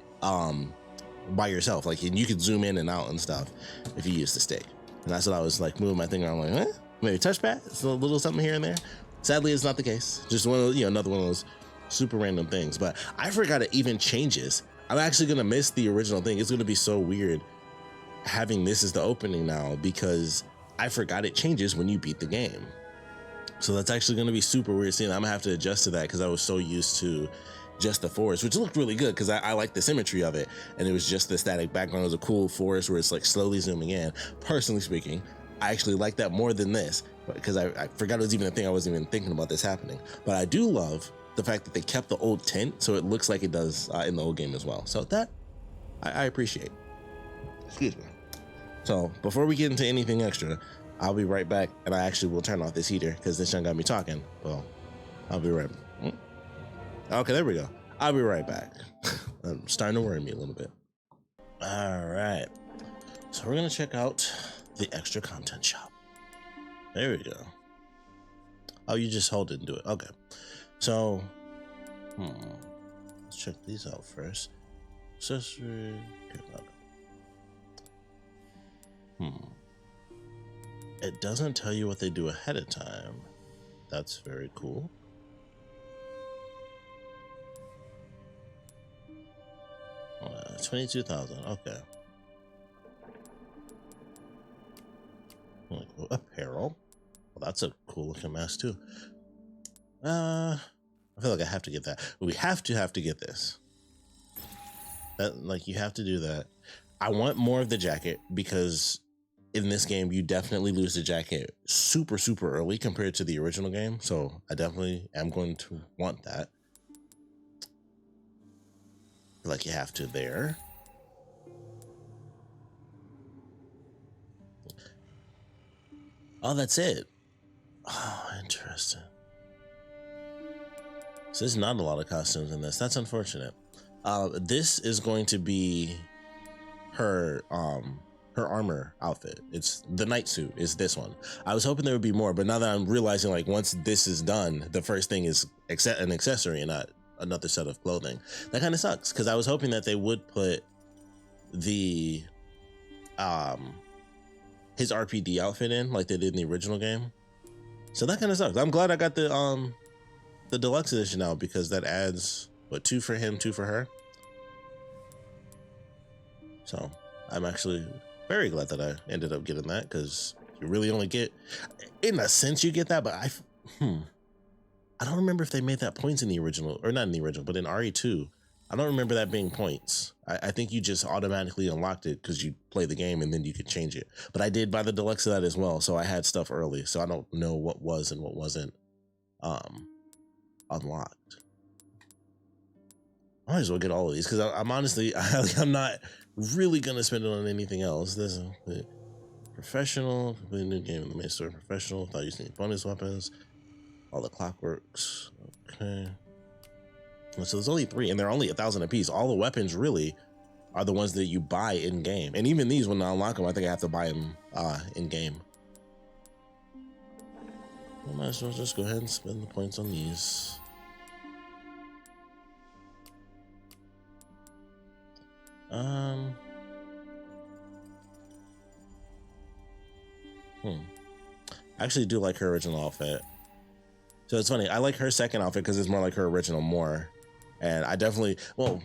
by yourself, like, and you could zoom in and out and stuff if you use the stick. And that's what I was like, moving my thing around, like, maybe touchpad, it's a little something here and there. Sadly, it's not the case. Just one of those, you know, another one of those super random things. But I forgot it even changes. I'm actually gonna miss the original thing. It's gonna be so weird having this as the opening now, because I forgot it changes when you beat the game. So that's actually gonna be super weird seeing. I'm gonna have to adjust to that because I was so used to just the forest, which looked really good because I like the symmetry of it, and it was just the static background. It was a cool forest where it's like slowly zooming in. Personally speaking, I actually like that more than this, because I forgot it was even a thing. I wasn't even thinking about this happening. But I do love the fact that they kept the old tint so it looks like it does in the old game as well. So that I appreciate. Excuse me. So before we get into anything extra, I'll be right back, and I actually will turn off this heater because this one got me talking. Well, I'll be right back. Okay, there we go. I'll be right back. I'm starting to worry me a little bit. All right. So we're going to check out the extra content shop. There we go. Oh, you just hold it and do it. Okay. So, let's check these out first. Accessory. It doesn't tell you what they do ahead of time. That's very cool. $22,000. Okay. Apparel. Well, that's a cool looking mask too. I feel like I have to get that. We have to get this. That, like, you have to do that. I want more of the jacket because in this game you definitely lose the jacket super early compared to the original game. So I definitely am going to want that. Like, you have to there. Oh, that's it. Oh, interesting. So there's not a lot of costumes in this. That's unfortunate. This is going to be her armor outfit. It's the night suit is this one. I was hoping there would be more, but now that I'm realizing, like, once this is done, the first thing is an accessory and not another set of clothing. That kind of sucks, because I was hoping that they would put the his RPD outfit in like they did in the original game. So that kind of sucks. I'm glad I got the deluxe edition now, because that adds what, 2 for him, 2 for her. So I'm actually very glad that I ended up getting that, because you really only get, in a sense you get that, but I don't remember if they made that points in the original, or not in the original, but in RE2 I don't remember that being points. I think you just automatically unlocked it because you play the game and then you could change it. But I did buy the deluxe of that as well, so I had stuff early, so I don't know what was and what wasn't unlocked. I might as well get all of these, because I'm honestly, I'm not really gonna spend it on anything else. There's a professional, complete new game in the main store. Professional, thought using any bonus weapons. All the clockworks. Okay. So there's only 3, and they're only 1,000 a piece. All the weapons really are the ones that you buy in game, and even these, when I unlock them, I think I have to buy them in game. I might as well just go ahead and spend the points on these. I actually do like her original outfit. So it's funny, I like her second outfit because it's more like her original more. And I definitely, well,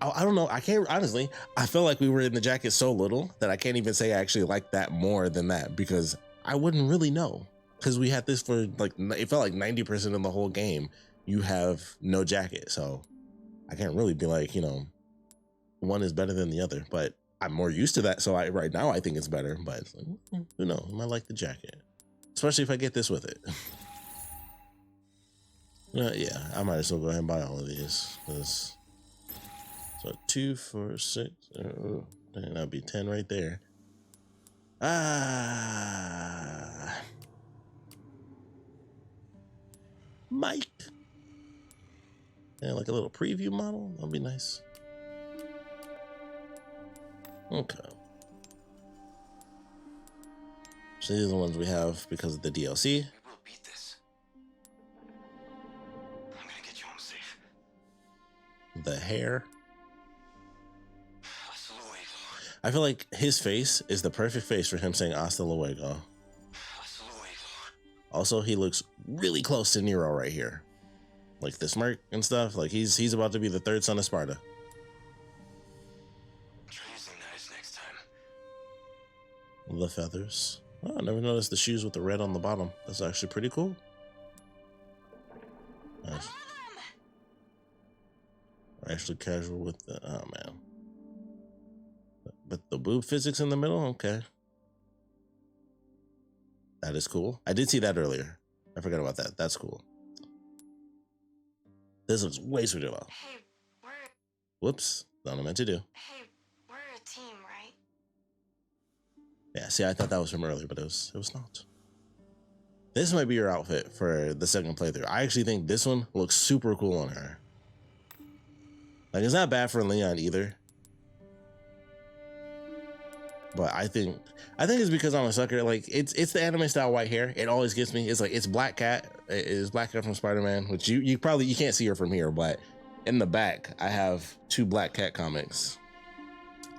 I don't know, I can't, honestly, I feel like we were in the jacket so little that I can't even say I actually like that more than that, because I wouldn't really know. Because we had this for like, it felt like 90% of the whole game, you have no jacket. So I can't really be like, you know, one is better than the other, but I'm more used to that. So right now I think it's better, but it's like, who knows, I might like the jacket, especially if I get this with it. Yeah, I might as well go ahead and buy all of these. So 2, 4, 6, that'd be 10 right there. Mike. Yeah, like a little preview model, that'd be nice. Okay. So these are the ones we have because of the DLC. The hair. I feel like his face is the perfect face for him saying hasta luego. Also, he looks really close to Nero right here. Like the smirk and stuff. Like he's about to be the 3rd son of Sparta. Try using knives next time. The feathers. Oh, I never noticed the shoes with the red on the bottom. That's actually pretty cool. Nice. Actually casual with the, oh man. But the boob physics in the middle, okay. That is cool. I did see that earlier. I forgot about that. That's cool. This looks way sweeter though. Hey, Whoops, not what I meant to do. Hey, we're a team, right? Yeah, see, I thought that was from earlier, but it was not. This might be your outfit for the second playthrough. I actually think this one looks super cool on her. Like, it's not bad for Leon either. But I think it's because I'm a sucker. Like, it's the anime style white hair. It always gets me. It's like, it's Black Cat. It's Black Cat from Spider-Man, which you probably, you can't see her from here, but in the back, I have 2 Black Cat comics.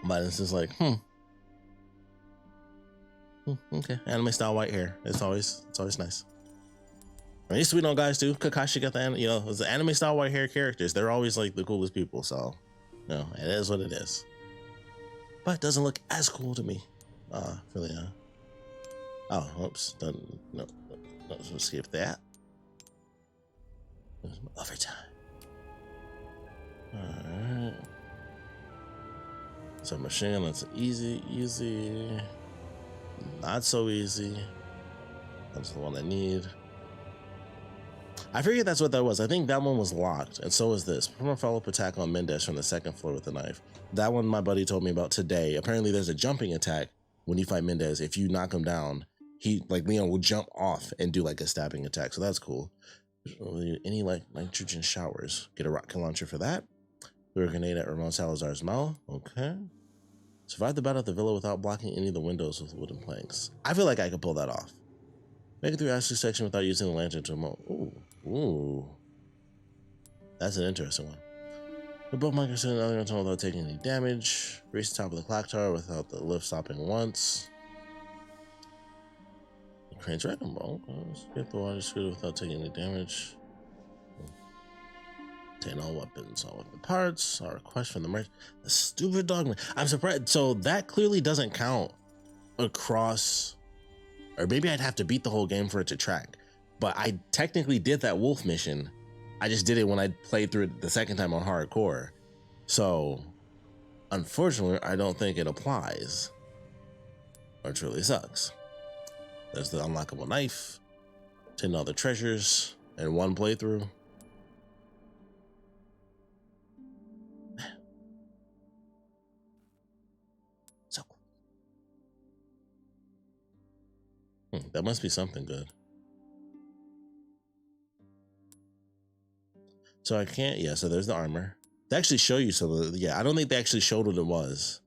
But it's just like, okay, anime style white hair. It's always nice. And he's sweet on guys too. Kakashi got the, you know, it's the anime style white hair characters. They're always like the coolest people. So, you know, it is what it is. But it doesn't look as cool to me. Really, oh, oops. No, so skip that. Overtime. Alright. So machine gun, that's easy. Not so easy. That's the one I need. I forget that's what that was. I think that one was locked, and so is this. Perform a follow-up attack on Mendez from the 2nd floor with a knife. That one my buddy told me about today. Apparently there's a jumping attack when you fight Mendez. If you knock him down, Leon will jump off and do like a stabbing attack. So that's cool. Any like nitrogen showers. Get a rocket launcher for that. Throw a grenade at Ramon Salazar's mouth. Okay. Survive the battle at the villa without blocking any of the windows with wooden planks. I feel like I could pull that off. Make it through Ashley's section without using the lantern to remote. Ooh. That's an interesting one. The boat might consider another tunnel without taking any damage. Reach the top of the clock tower without the lift stopping once. The crane's wrecking ball. Get the water scooter without taking any damage. Obtain all weapons, all weapon parts. Our request from the merchant. The stupid dogman. I'm surprised. So that clearly doesn't count across. Or maybe I'd have to beat the whole game for it to track. But I technically did that wolf mission. I just did it when I played through it the second time on hardcore. So, unfortunately, I don't think it applies. Which really sucks. There's the unlockable knife, 10 other treasures, and one playthrough. So cool. That must be something good. So I can't, yeah, so there's the armor. They actually show you some of the, yeah, I don't think they actually showed what it was,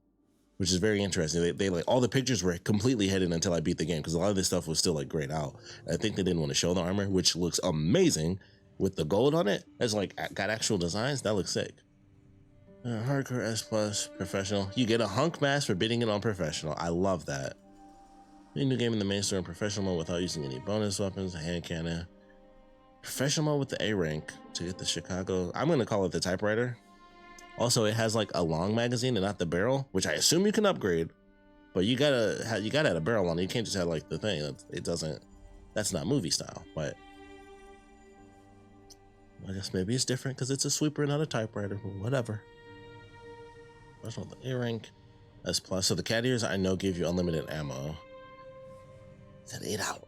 which is very interesting. They like, all the pictures were completely hidden until I beat the game, because a lot of this stuff was still like grayed out. I think they didn't want to show the armor, which looks amazing with the gold on it. It's like, got actual designs, that looks sick. Hardcore S+, professional. You get a hunk mask for beating it on professional. I love that. New game in the main store in professional mode without using any bonus weapons, a hand cannon. Professional mode with the A rank to get the Chicago. I'm going to call it the typewriter. Also, it has like a long magazine and not the barrel, which I assume you can upgrade, but you gotta have a barrel on it. You can't just have like the thing. It doesn't, that's not movie style, but I guess maybe it's different because it's a sweeper, not a typewriter, whatever. Professional with the A rank. S+. So the cat ears I know give you unlimited ammo. It's at 8 hours.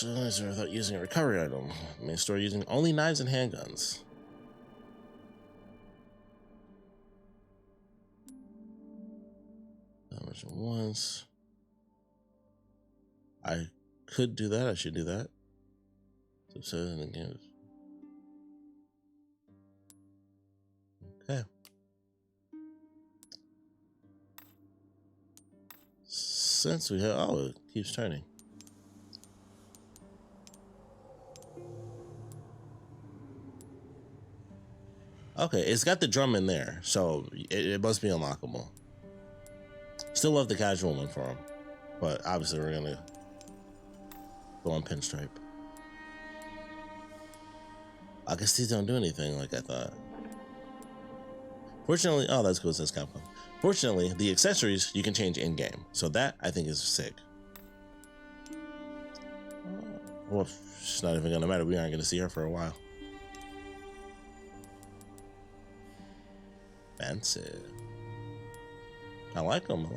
Without using a recovery item. Main store using only knives and handguns. Damage once. I could do that. I should do that. Okay. Since we have, oh, it keeps turning. Okay, it's got the drum in there, so it must be unlockable. Still love the casual one for him, but obviously we're gonna go on pinstripe. I guess these don't do anything like I thought. Fortunately, oh, that's cool, it says capcom. Fortunately, the accessories you can change in-game, so that I think is sick. Well, it's not even gonna matter, we aren't gonna see her for a while. Fancy. I like them.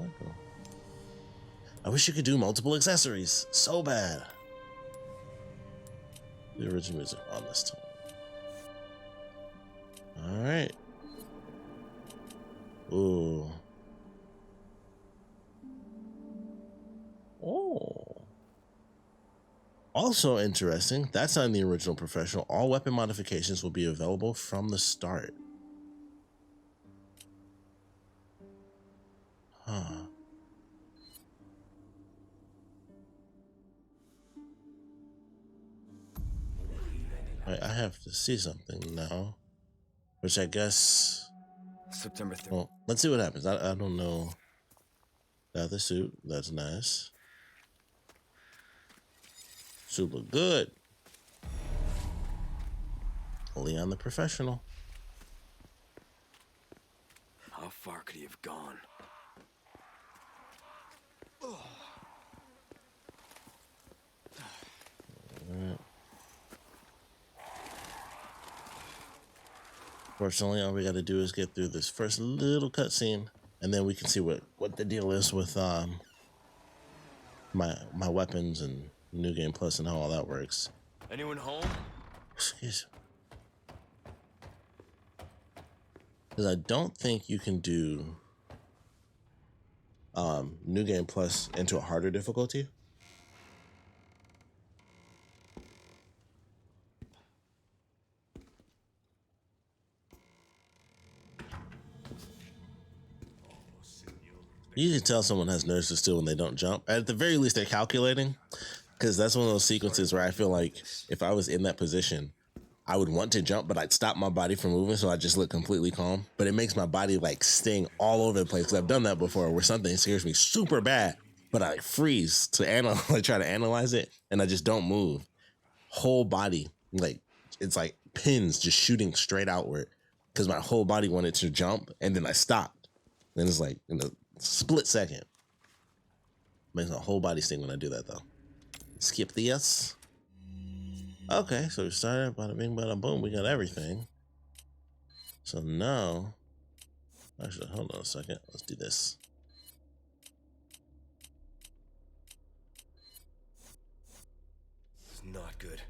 I wish you could do multiple accessories. So bad. The original music on this time. Alright. Ooh. Oh. Also interesting, that's not in the original professional. All weapon modifications will be available from the start. Huh. Wait, I have to see something now. Which I guess... September 3rd. Well, let's see what happens. I don't know. Got the suit. That's nice. Suit look good. Leon the professional. How far could he have gone? Alright. Fortunately, all we got to do is get through this first little cutscene, and then we can see what the deal is with my weapons and New Game Plus and how all that works. Anyone home? Excuse me. Because I don't think you can do New Game Plus into a harder difficulty. You can tell someone has nerves of steel when they don't jump. At the very least, they're calculating, because that's one of those sequences where I feel like if I was in that position, I would want to jump, but I'd stop my body from moving, so I just look completely calm. But it makes my body like sting all over the place, because I've done that before, where something scares me super bad, but I like freeze to like try to analyze it, and I just don't move. Whole body, like it's like pins just shooting straight outward, because my whole body wanted to jump, and then I stopped. And it's like in a split second. Makes my whole body sting when I do that, though. Skip the yes. Okay, so we started, bada bing, bada boom. We got everything. So now, actually, hold on a second. Let's do this. It's not good.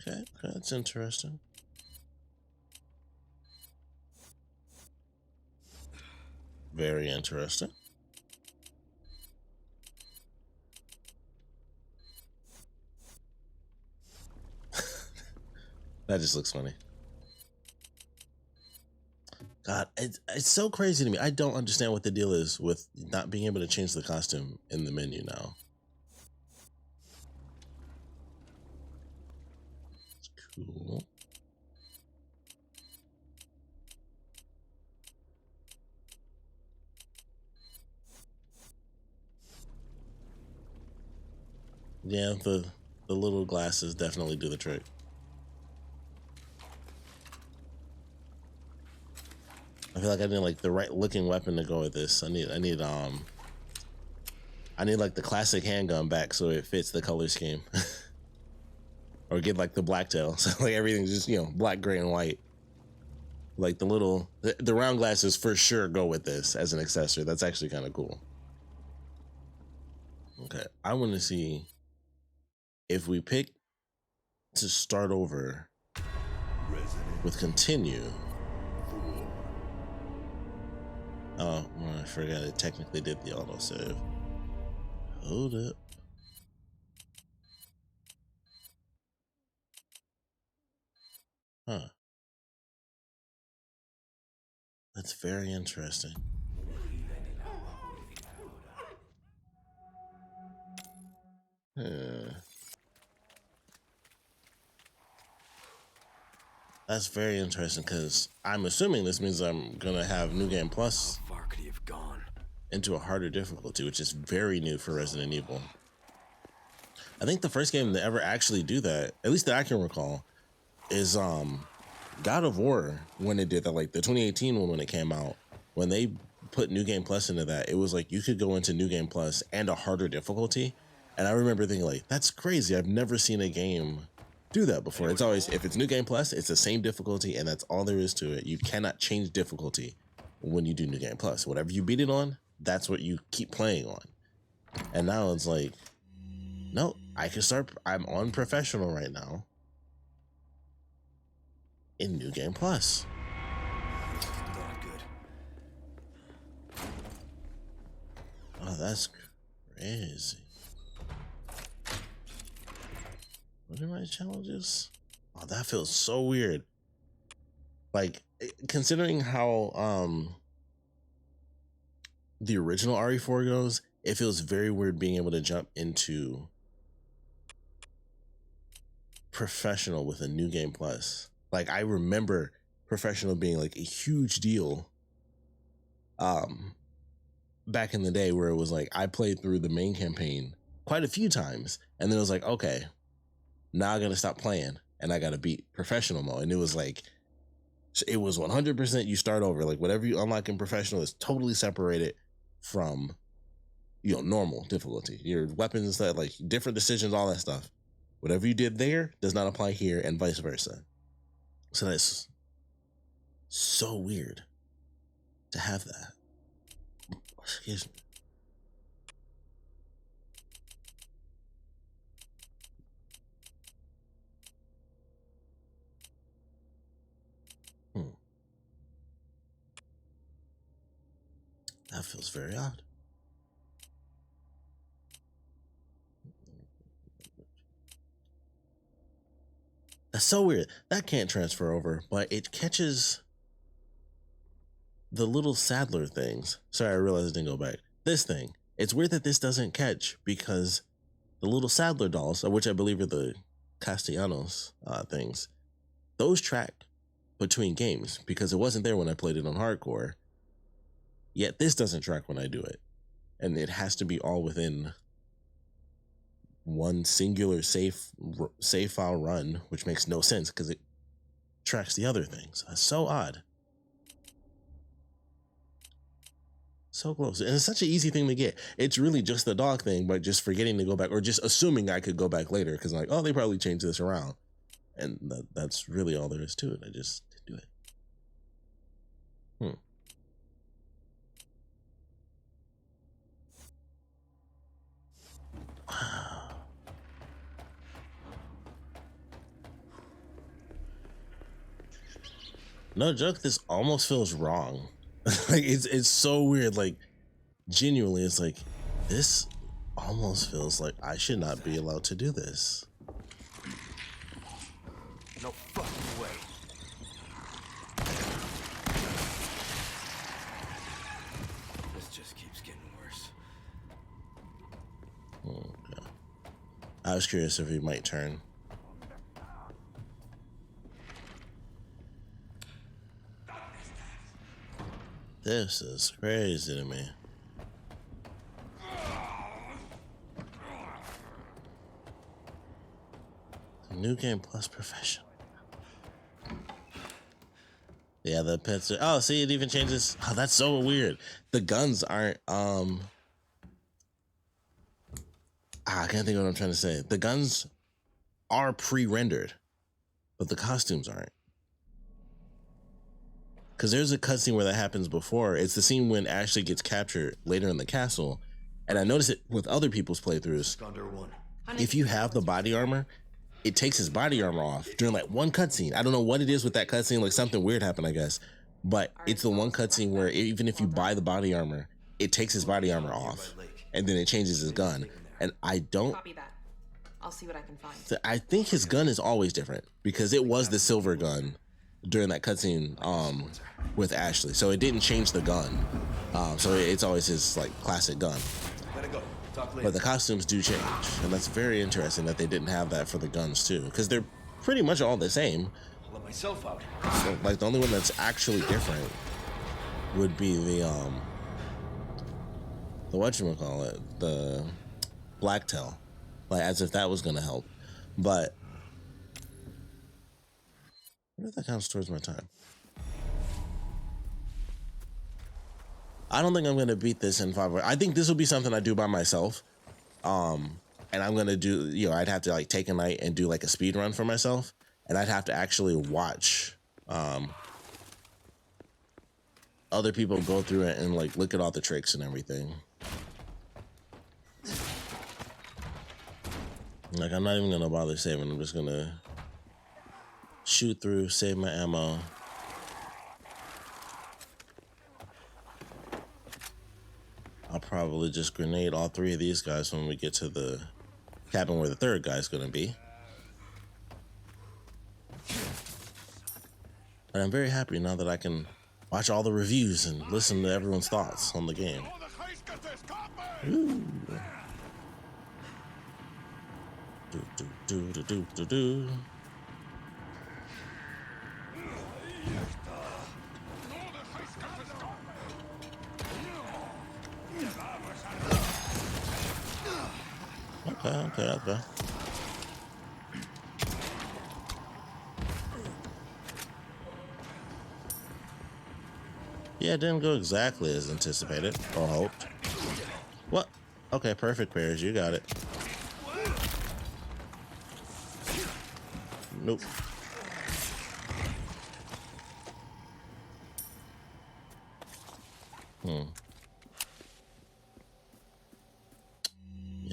Okay, that's interesting. Very interesting. That just looks funny. God, it's so crazy to me. I don't understand what the deal is with not being able to change the costume in the menu now. It's cool. Yeah, the little glasses definitely do the trick. I feel like I need like the right looking weapon to go with this. I need like the classic handgun back so it fits the color scheme. Or get like the blacktail, so like everything's just, you know, black, gray, and white. Like the round glasses for sure go with this as an accessory. That's actually kind of cool. Okay, I want to see if we pick to start over with continue. Oh, well, I forgot it technically did the autosave. Hold up. Huh. That's very interesting. That's very interesting, because I'm assuming this means I'm gonna have New Game Plus How far could he have gone? into a harder difficulty, which is very new for Resident Evil. I think the first game to ever actually do that, at least that I can recall, is God of War, when it did that, like the 2018 one when it came out. When they put New Game Plus into that, it was like you could go into New Game Plus and a harder difficulty. And I remember thinking like, that's crazy. I've never seen a game do that before. It's always, if it's New Game Plus, it's the same difficulty and that's all there is to it. You cannot change difficulty when you do New Game Plus. Whatever you beat it on, that's what you keep playing on. And now it's like, no, I can start, I'm on professional right now in New Game Plus. Not good. Oh, that's crazy. What are my challenges? Oh, that feels so weird. Like, considering how the original RE4 goes, it feels very weird being able to jump into professional with a New Game Plus. Like, I remember professional being like a huge deal back in the day, where it was like I played through the main campaign quite a few times, and then it was like, okay, now I gotta stop playing and I gotta beat professional mode. And it was like, it was 100% you start over. Like whatever you unlock in professional is totally separated from, you know, normal difficulty. Your weapons and stuff, like different decisions, all that stuff. Whatever you did there does not apply here, and vice versa. So that's so weird to have that. Excuse me. That feels very odd. That's so weird. That can't transfer over, but it catches the little saddler things. Sorry, I realized I didn't go back. This thing. It's weird that this doesn't catch because the little saddler dolls, which I believe are the Castellanos things, those track between games because it wasn't there when I played it on hardcore. Yet this doesn't track when I do it. And it has to be all within one singular save file run, which makes no sense because it tracks the other things. That's so odd. So close. And it's such an easy thing to get. It's really just the dog thing, but just forgetting to go back or just assuming I could go back later because I'm like, oh, they probably changed this around. And that's really all there is to it. I just do it. Wow. No joke, this almost feels wrong. Like it's so weird. Like genuinely, it's like this almost feels like I should not be allowed to do this. No fucking way. This just keeps getting worse. Okay. I was curious if he might turn. This is crazy to me. New game plus profession. Yeah, the pets are, oh, see, it even changes. Oh, that's so weird. The guns aren't I can't think of what I'm trying to say. The guns are pre-rendered, but the costumes aren't. Because there's a cutscene where that happens before. It's the scene when Ashley gets captured later in the castle. And I noticed it with other people's playthroughs. If you have the body armor, it takes his body armor off during like one cutscene. I don't know what it is with that cutscene. Like something weird happened, I guess. But it's the one cutscene where even if you buy the body armor, it takes his body armor off. And then it changes his gun. And I don't... Copy that. I'll see what I can find. I think his gun is always different. Because it was the silver gun during that cutscene with Ashley, so it didn't change the gun, so it's always his like classic gun. But the costumes do change, and that's very interesting that they didn't have that for the guns too, because they're pretty much all the same. Let myself out. So, like the only one that's actually different would be the whatchamacallit, the blacktail, like as if that was gonna help, but I wonder if that counts towards my time. I don't think I'm going to beat this in 5 hours. I think this will be something I do by myself. And I'm going to do, you know, I'd have to like take a night and do like a speed run for myself. And I'd have to actually watch other people go through it and like look at all the tricks and everything. Like I'm not even going to bother saving. I'm just going to shoot through, save my ammo. I'll probably just grenade all 3 of these guys when we get to the cabin where the 3rd guy's gonna be. But I'm very happy now that I can watch all the reviews and listen to everyone's thoughts on the game. Ooh. Do. Okay. Yeah, it didn't go exactly as anticipated or hoped. What? Okay, perfect pairs. You got it. Nope. You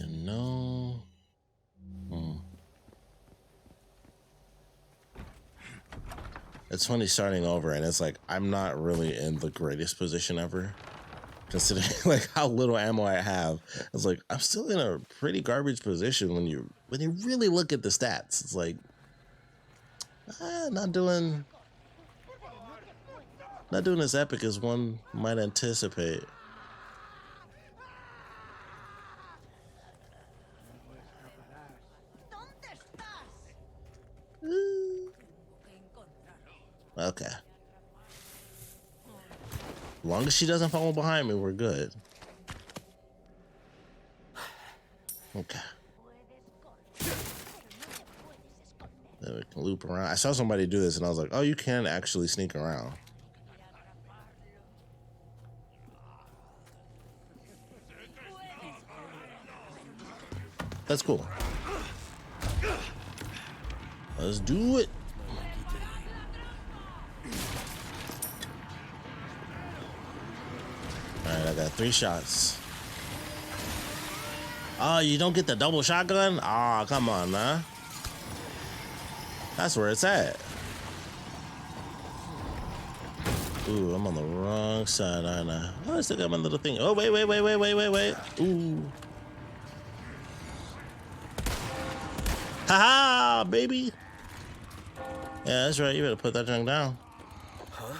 know. It's funny starting over, and it's like I'm not really in the greatest position ever, considering like how little ammo I have. It's like I'm still in a pretty garbage position when you really look at the stats. It's like not doing Not doing as epic as one might anticipate. Okay. As long as she doesn't follow behind me, we're good. Okay. Then we can loop around. I saw somebody do this and I was like, oh, you can actually sneak around. That's cool. Let's do it. Alright, I got 3 shots. Oh, you don't get the double shotgun? Oh, come on, man. That's where it's at. Ooh, I'm on the wrong side, aren't I? Oh, I still got my little thing. Oh, wait. Ooh. Haha, baby. Yeah, that's right. You better put that junk down. Huh?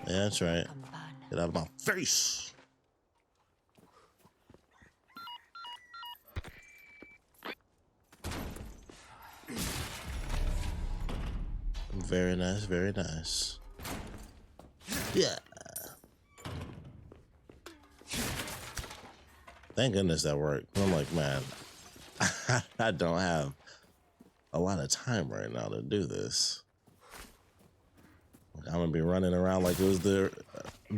Yeah, that's right. Get out of my face. Very nice, very nice. Yeah. Thank goodness that worked. I'm like, man, I don't have a lot of time right now to do this. I'm gonna be running around like it was the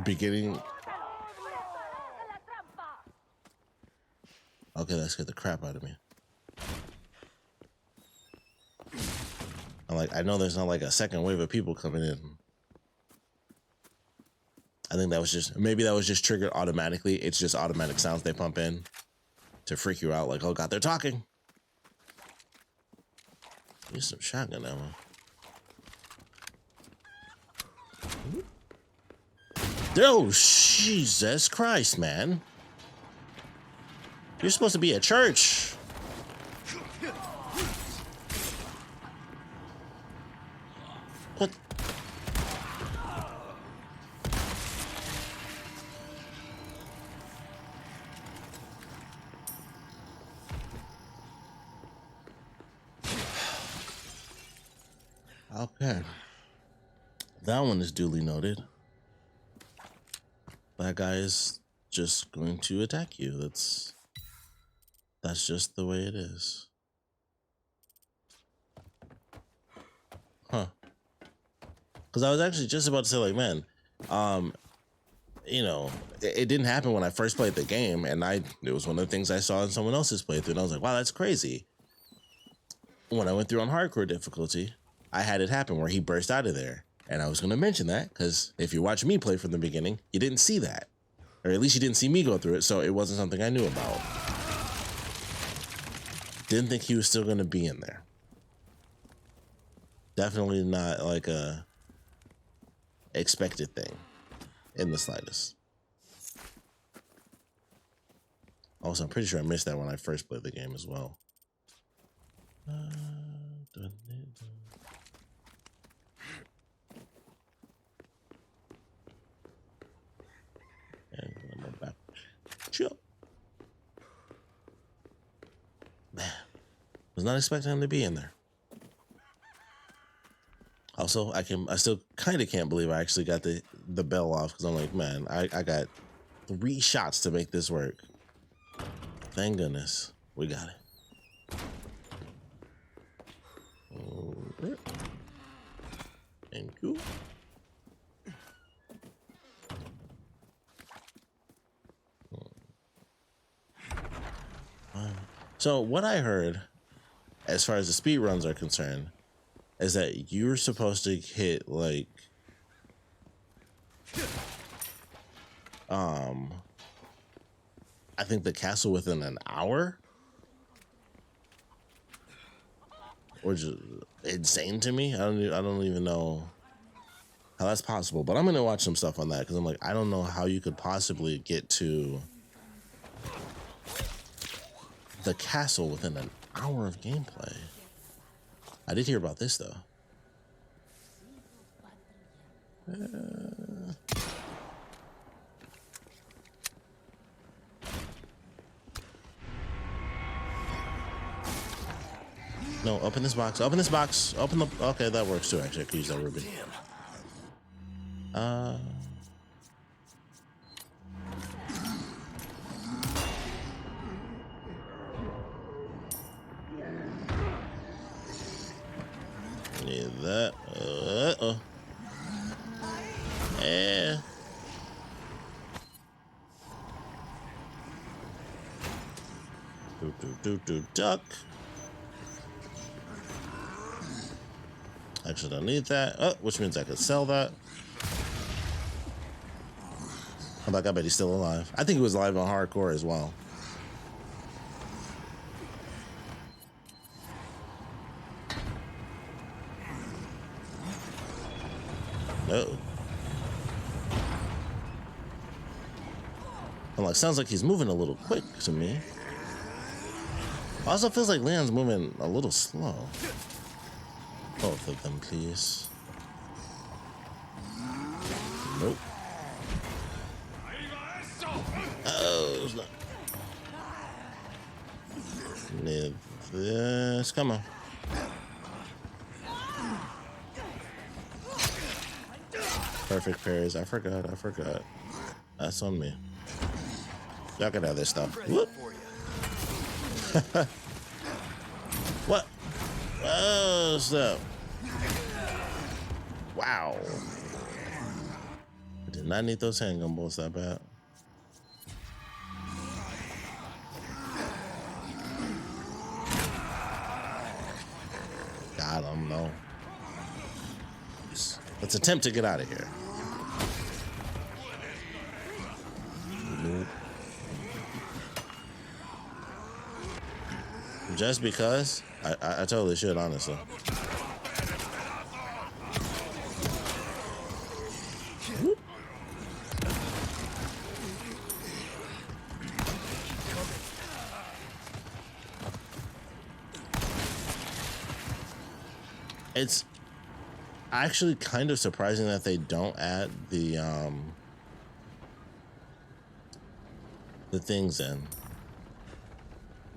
beginning. Okay, that scared the crap out of me. I'm like, I know there's not like a second wave of people coming in. I think that was just, maybe that was just triggered automatically. It's just automatic sounds they pump in to freak you out. Like, oh God, they're talking. Use some shotgun ammo. Oh, Jesus Christ, man. You're supposed to be at church. What? Okay. That one is duly noted. That guy is just going to attack you. That's just the way it is. Huh. Because I was actually just about to say, like, man, you know, it didn't happen when I first played the game, and it was one of the things I saw in someone else's playthrough, and I was like, wow, that's crazy. When I went through on hardcore difficulty, I had it happen where he burst out of there. And I was going to mention that because if you watch me play from the beginning, you didn't see that. Or at least you didn't see me go through it, so it wasn't something I knew about. Didn't think he was still going to be in there. Definitely not like a expected thing in the slightest. Also, I'm pretty sure I missed that when I first played the game as well. And I'm back. Chill. Man, was not expecting him to be in there. Also, I still kind of can't believe I actually got the bell off because I'm like, man, I got 3 shots to make this work. Thank goodness we got it. Okay. Thank you. So what I heard, as far as the speed runs are concerned, is that you're supposed to hit like I think the castle within an hour, which is insane to me. I don't even know how that's possible, but I'm gonna watch some stuff on that because I'm like, I don't know how you could possibly get to the castle within an hour of gameplay. I did hear about this though. No, open this box. Open this box. Open the. Okay, that works too. Actually, I could use that ruby. Need that. Uh-oh. Yeah. Duck. Actually, don't need that. Oh, which means I could sell that. I'm like, I bet he's still alive. I think he was alive on hardcore as well. No. I'm like, sounds like he's moving a little quick to me. Also feels like Leon's moving a little slow. Both of them, please. Nope. Oh, it's not. Need this. Come on. Perfect pairs. I forgot. That's on me. Y'all can have this stuff. Whoop. What? What's up? Wow. I did not need those handgun bolts that bad. Got him, no. Let's attempt to get out of here. Nope. Just because? I totally should, honestly. Whoop. It's actually kind of surprising that they don't add the things in.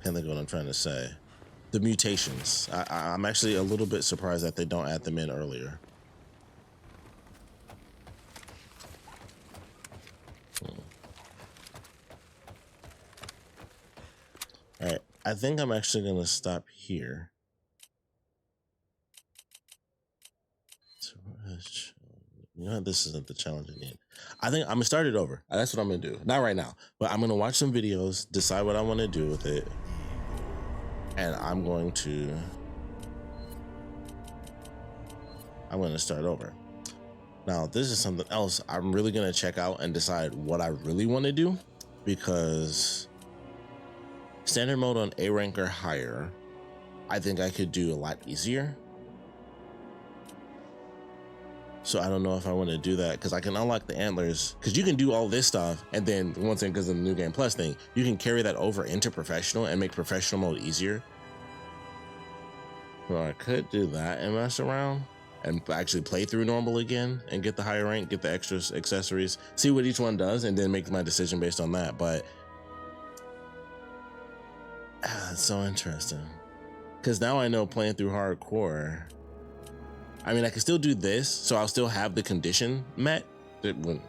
Can't think of what I'm trying to say. The mutations. I'm actually a little bit surprised that they don't add them in earlier. All right, I think I'm actually gonna stop here. You know, this isn't the challenge I need. I think I'm gonna start it over. That's what I'm gonna do. Not right now, but I'm gonna watch some videos, decide what I want to do with it, and I'm going to start over. Now, this is something else I'm really gonna check out and decide what I really want to do, because standard mode on A rank or higher, I think I could do a lot easier. So I don't know if I want to do that, because I can unlock the antlers, because you can do all this stuff, and then once again, because of the New Game Plus thing, you can carry that over into professional and make professional mode easier. Well, I could do that and mess around and actually play through normal again and get the higher rank, get the extra accessories, see what each one does, and then make my decision based on that. But it's so interesting, because now I know playing through hardcore, I mean, I can still do this, so I'll still have the condition met. That would,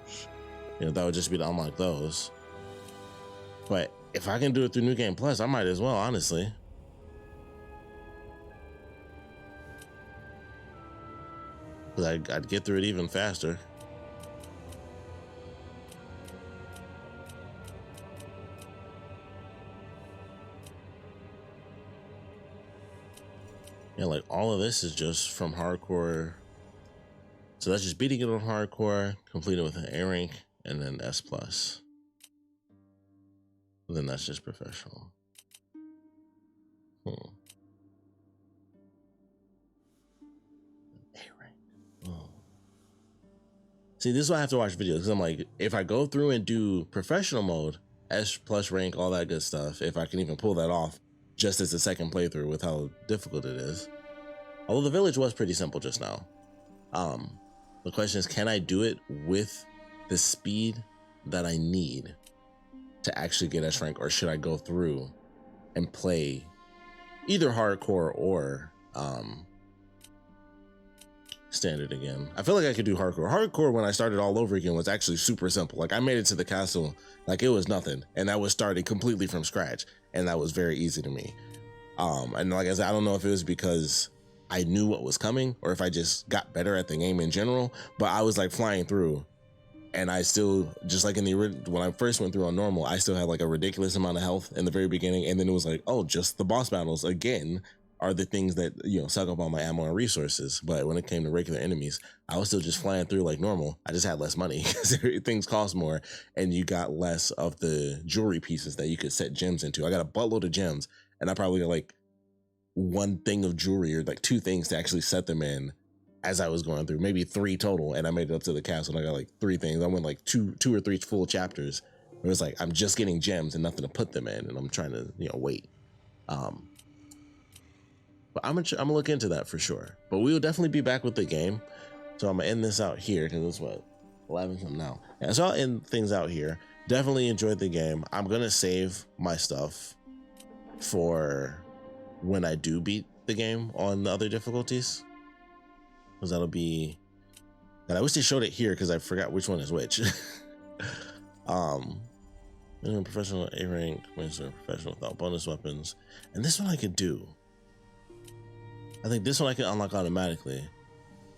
that would just be to unlock those. But if I can do it through New Game Plus, I might as well, honestly. Because I'd get through it even faster. Yeah, like all of this is just from hardcore. So that's just beating it on hardcore, completed with an A rank, and then S plus. And then that's just professional. A rank. Oh. See, this is why I have to watch videos, because I'm like, if I go through and do professional mode, S plus rank, all that good stuff, if I can even pull that off just as a second playthrough with how difficult it is, Although the village was pretty simple just now. The question is, can I do it with the speed that I need to actually get S rank, or should I go through and play either hardcore or standard again? I feel like I could do hardcore. Hardcore, when I started all over again, was actually super simple. Like, I made it to the castle like it was nothing, and that was starting completely from scratch, and that was very easy to me. And like I said, I don't know if it was because I knew what was coming or if I just got better at the game in general, but I was like flying through, and I still, just like in the when I first went through on normal, I still had like a ridiculous amount of health in the very beginning, and then it was like, oh, just the boss battles again are the things that, you know, suck up all my ammo and resources. But when it came to regular enemies, I was still just flying through like normal. I just had less money because things cost more, and you got less of the jewelry pieces that you could set gems into. I got a buttload of gems, and I probably got like one thing of jewelry or like two things to actually set them in as I was going through, maybe 3 total, and I made it up to the castle and I got like 3 things. I went like two or three full chapters. It was like I'm just getting gems and nothing to put them in, and I'm trying to, you know, wait. But I'm gonna look into that for sure. But we will definitely be back with the game. So I'm gonna end this out here because it's what, 11 something now. Yeah, so I'll end things out here. Definitely enjoyed the game. I'm gonna save my stuff for when I do beat the game on the other difficulties, because that'll be, and I wish they showed it here because I forgot which one is which. Professional A rank, professional without bonus weapons, and this one I could do. I think this one I can unlock automatically,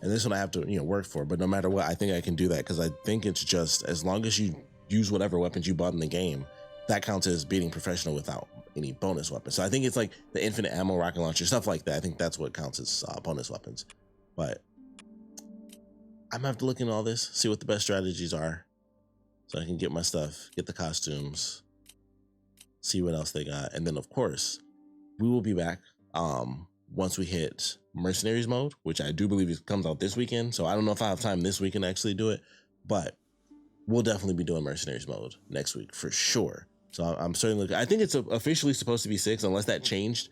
and this one I have to, you know, work for. But no matter what, I think I can do that because I think it's just as long as you use whatever weapons you bought in the game, that counts as beating professional without any bonus weapons. So I think it's like the infinite ammo, rocket launcher, stuff like that. I think that's what counts as bonus weapons. But I'm gonna have to look into all this, see what the best strategies are, so I can get my stuff, get the costumes, see what else they got, and then of course we will be back once we hit mercenaries mode, which I do believe it comes out this weekend. So I don't know if I have time this weekend to actually do it, but we'll definitely be doing mercenaries mode next week for sure. So I'm certainly looking. I think it's officially supposed to be 6, unless that changed.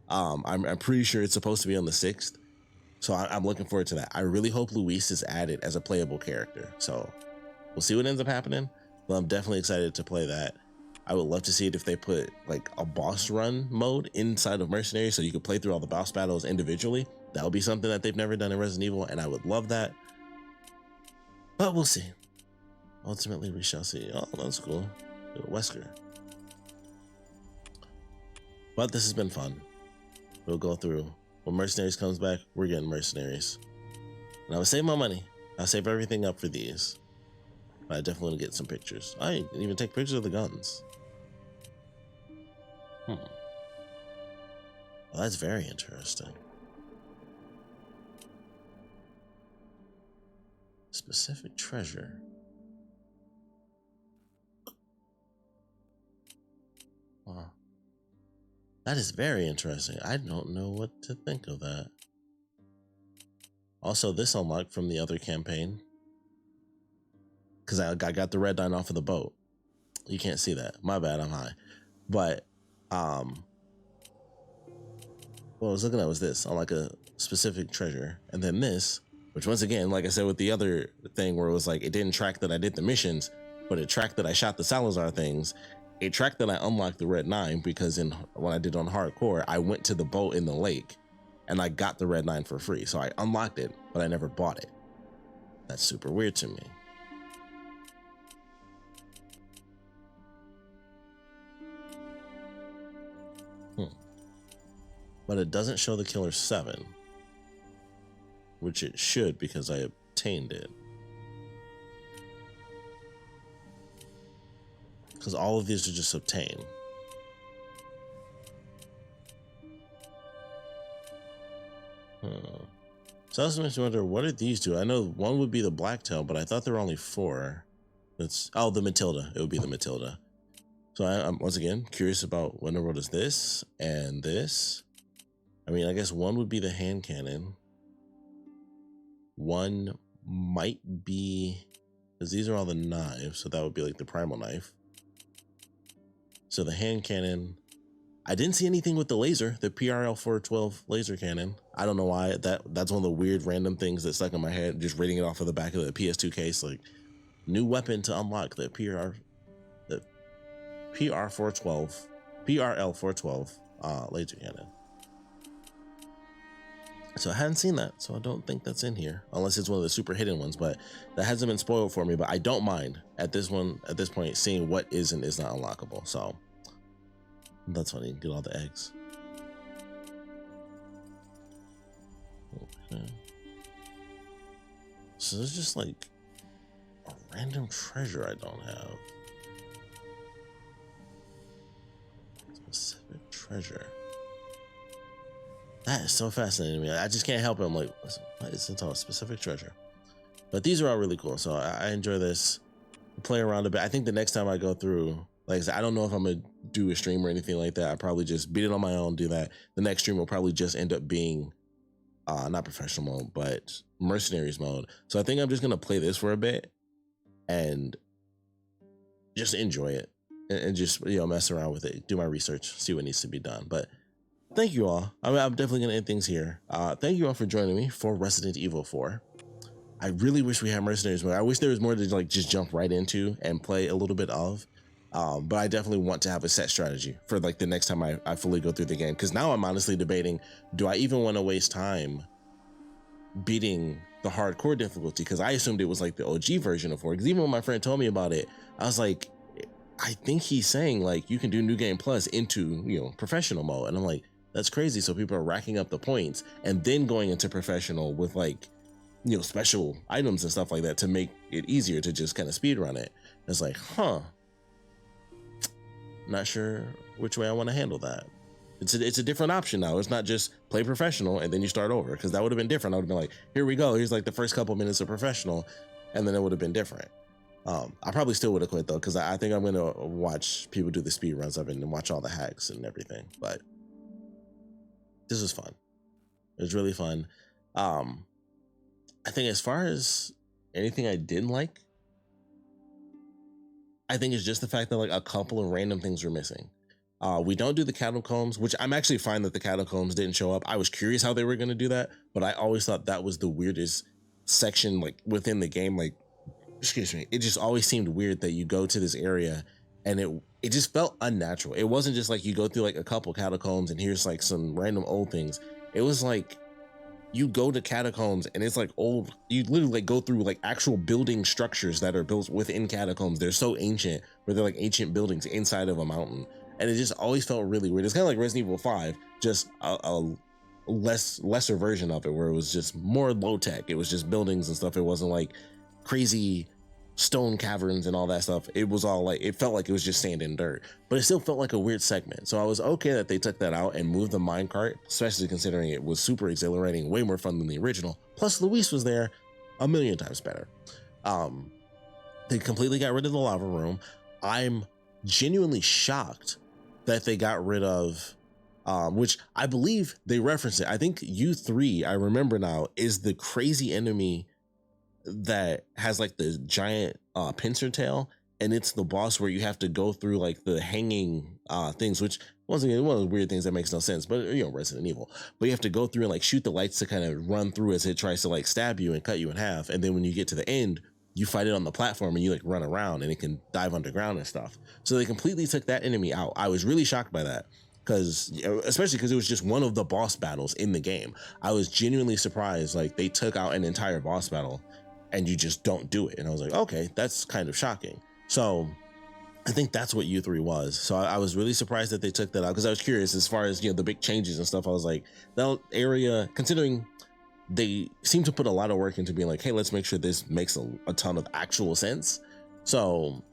I'm pretty sure it's supposed to be on the 6th. So I'm looking forward to that. I really hope Luis is added as a playable character. So we'll see what ends up happening. But I'm definitely excited to play that. I would love to see it if they put like a boss run mode inside of Mercenaries, so you could play through all the boss battles individually. That would be something that they've never done in Resident Evil, and I would love that. But we'll see. Ultimately, we shall see. Oh, that's cool. Wesker. But this has been fun. We'll go through. When Mercenaries comes back, we're getting Mercenaries. And I would save my money. I'll save everything up for these. But I definitely want to get some pictures. I can even take pictures of the guns. Well, that's very interesting. Specific treasure. Wow. That is very interesting. I don't know what to think of that. Also, this unlocked from the other campaign, because I got the red dye off of the boat. You can't see that. My bad, I'm high. But what I was looking at was this, on like a specific treasure. And then this, which once again, like I said with the other thing where it was like, it didn't track that I did the missions, but it tracked that I shot the Salazar things. It tracked that I unlocked the red 9 because when I did on hardcore, I went to the boat in the lake and I got the red 9 for free. So I unlocked it, but I never bought it. That's super weird to me. But it doesn't show the Killer 7, which it should because I obtained it. Because all of these are just obtained. So I was makes me wonder, what did these do? I know one would be the Blacktail, but I thought there were only 4. Oh, the Matilda. It would be the Matilda. So I'm once again curious about what in the world is this and this. I mean, I guess one would be the hand cannon. One might be, because these are all the knives, so that would be like the primal knife. So the hand cannon, I didn't see anything with the laser, the PRL 412 laser cannon. I don't know why. That's one of the weird random things that stuck in my head, just reading it off of the back of the PS2 case. Like, new weapon to unlock the PRL 412 laser cannon. So I hadn't seen that, so I don't think that's in here, unless it's one of the super hidden ones, but that hasn't been spoiled for me. But I don't mind at this point seeing what is and is not unlockable. So that's funny. Get all the eggs. Okay. So there's just like a random treasure I don't have. Specific treasure. That is so fascinating to me. I just can't help it. I'm like, what is it? A specific treasure. But these are all really cool. So I enjoy this. Play around a bit. I think the next time I go through, like I said, I don't know if I'm going to do a stream or anything like that. I probably just beat it on my own, do that. The next stream will probably just end up being, not professional mode, but mercenaries mode. So I think I'm just going to play this for a bit and just enjoy it and just, mess around with it, do my research, see what needs to be done. But thank you all. I'm definitely going to end things here. Thank you all for joining me for Resident Evil 4. I really wish we had mercenaries mode. I wish there was more to like just jump right into and play a little bit of. But I definitely want to have a set strategy for like the next time I fully go through the game. Because now I'm honestly debating, do I even want to waste time beating the hardcore difficulty? Because I assumed it was like the OG version of 4. Because even when my friend told me about it, I was like, I think he's saying like you can do New Game Plus into, professional mode. And I'm like, that's crazy. So people are racking up the points and then going into professional with like, special items and stuff like that to make it easier to just kind of speed run it. It's like, not sure which way I want to handle that. It's a different option now. It's not just play professional and then you start over, because that would have been different. I would have been like, here we go. Here's like the first couple minutes of professional, and then it would have been different. I probably still would have quit though, because I think I'm going to watch people do the speed runs of it and watch all the hacks and everything. But this was fun. It was really fun. I think as far as anything I didn't like, I think it's just the fact that like a couple of random things were missing. We don't do the catacombs, which I'm actually fine that the catacombs didn't show up. I was curious how they were going to do that, but I always thought that was the weirdest section like within the game. Like, excuse me, it just always seemed weird that you go to this area and it just felt unnatural. It wasn't just like you go through like a couple catacombs and here's like some random old things. It was like you go to catacombs and it's like old, you literally like go through like actual building structures that are built within catacombs. They're so ancient, where they're like ancient buildings inside of a mountain. And it just always felt really weird. It's kind of like Resident Evil 5, just a lesser version of it, where it was just more low tech. It was just buildings and stuff. It wasn't like crazy stone caverns and all that stuff. It was all like, it felt like it was just sand and dirt, but it still felt like a weird segment. So I was okay that they took that out and moved the minecart, especially considering it was super exhilarating, way more fun than the original. Plus Luis was there, a million times better. They completely got rid of the lava room. I'm genuinely shocked that they got rid of, which I believe they referenced it. I think U3, I remember now, is the crazy enemy that has like the giant pincer tail, and it's the boss where you have to go through like the hanging things, which once again, one of the weird things that makes no sense, but Resident Evil, but you have to go through and like shoot the lights to kind of run through as it tries to like stab you and cut you in half. And then when you get to the end, you fight it on the platform and you like run around and it can dive underground and stuff. So they completely took that enemy out. I was really shocked by that, because especially because it was just one of the boss battles in the game. I was genuinely surprised, like they took out an entire boss battle and you just don't do it. And I was like, okay, that's kind of shocking. So I think that's what U3 was. So I was really surprised that they took that out, because I was curious as far as, the big changes and stuff. I was like, that area, considering they seem to put a lot of work into being like, hey, let's make sure this makes a ton of actual sense. So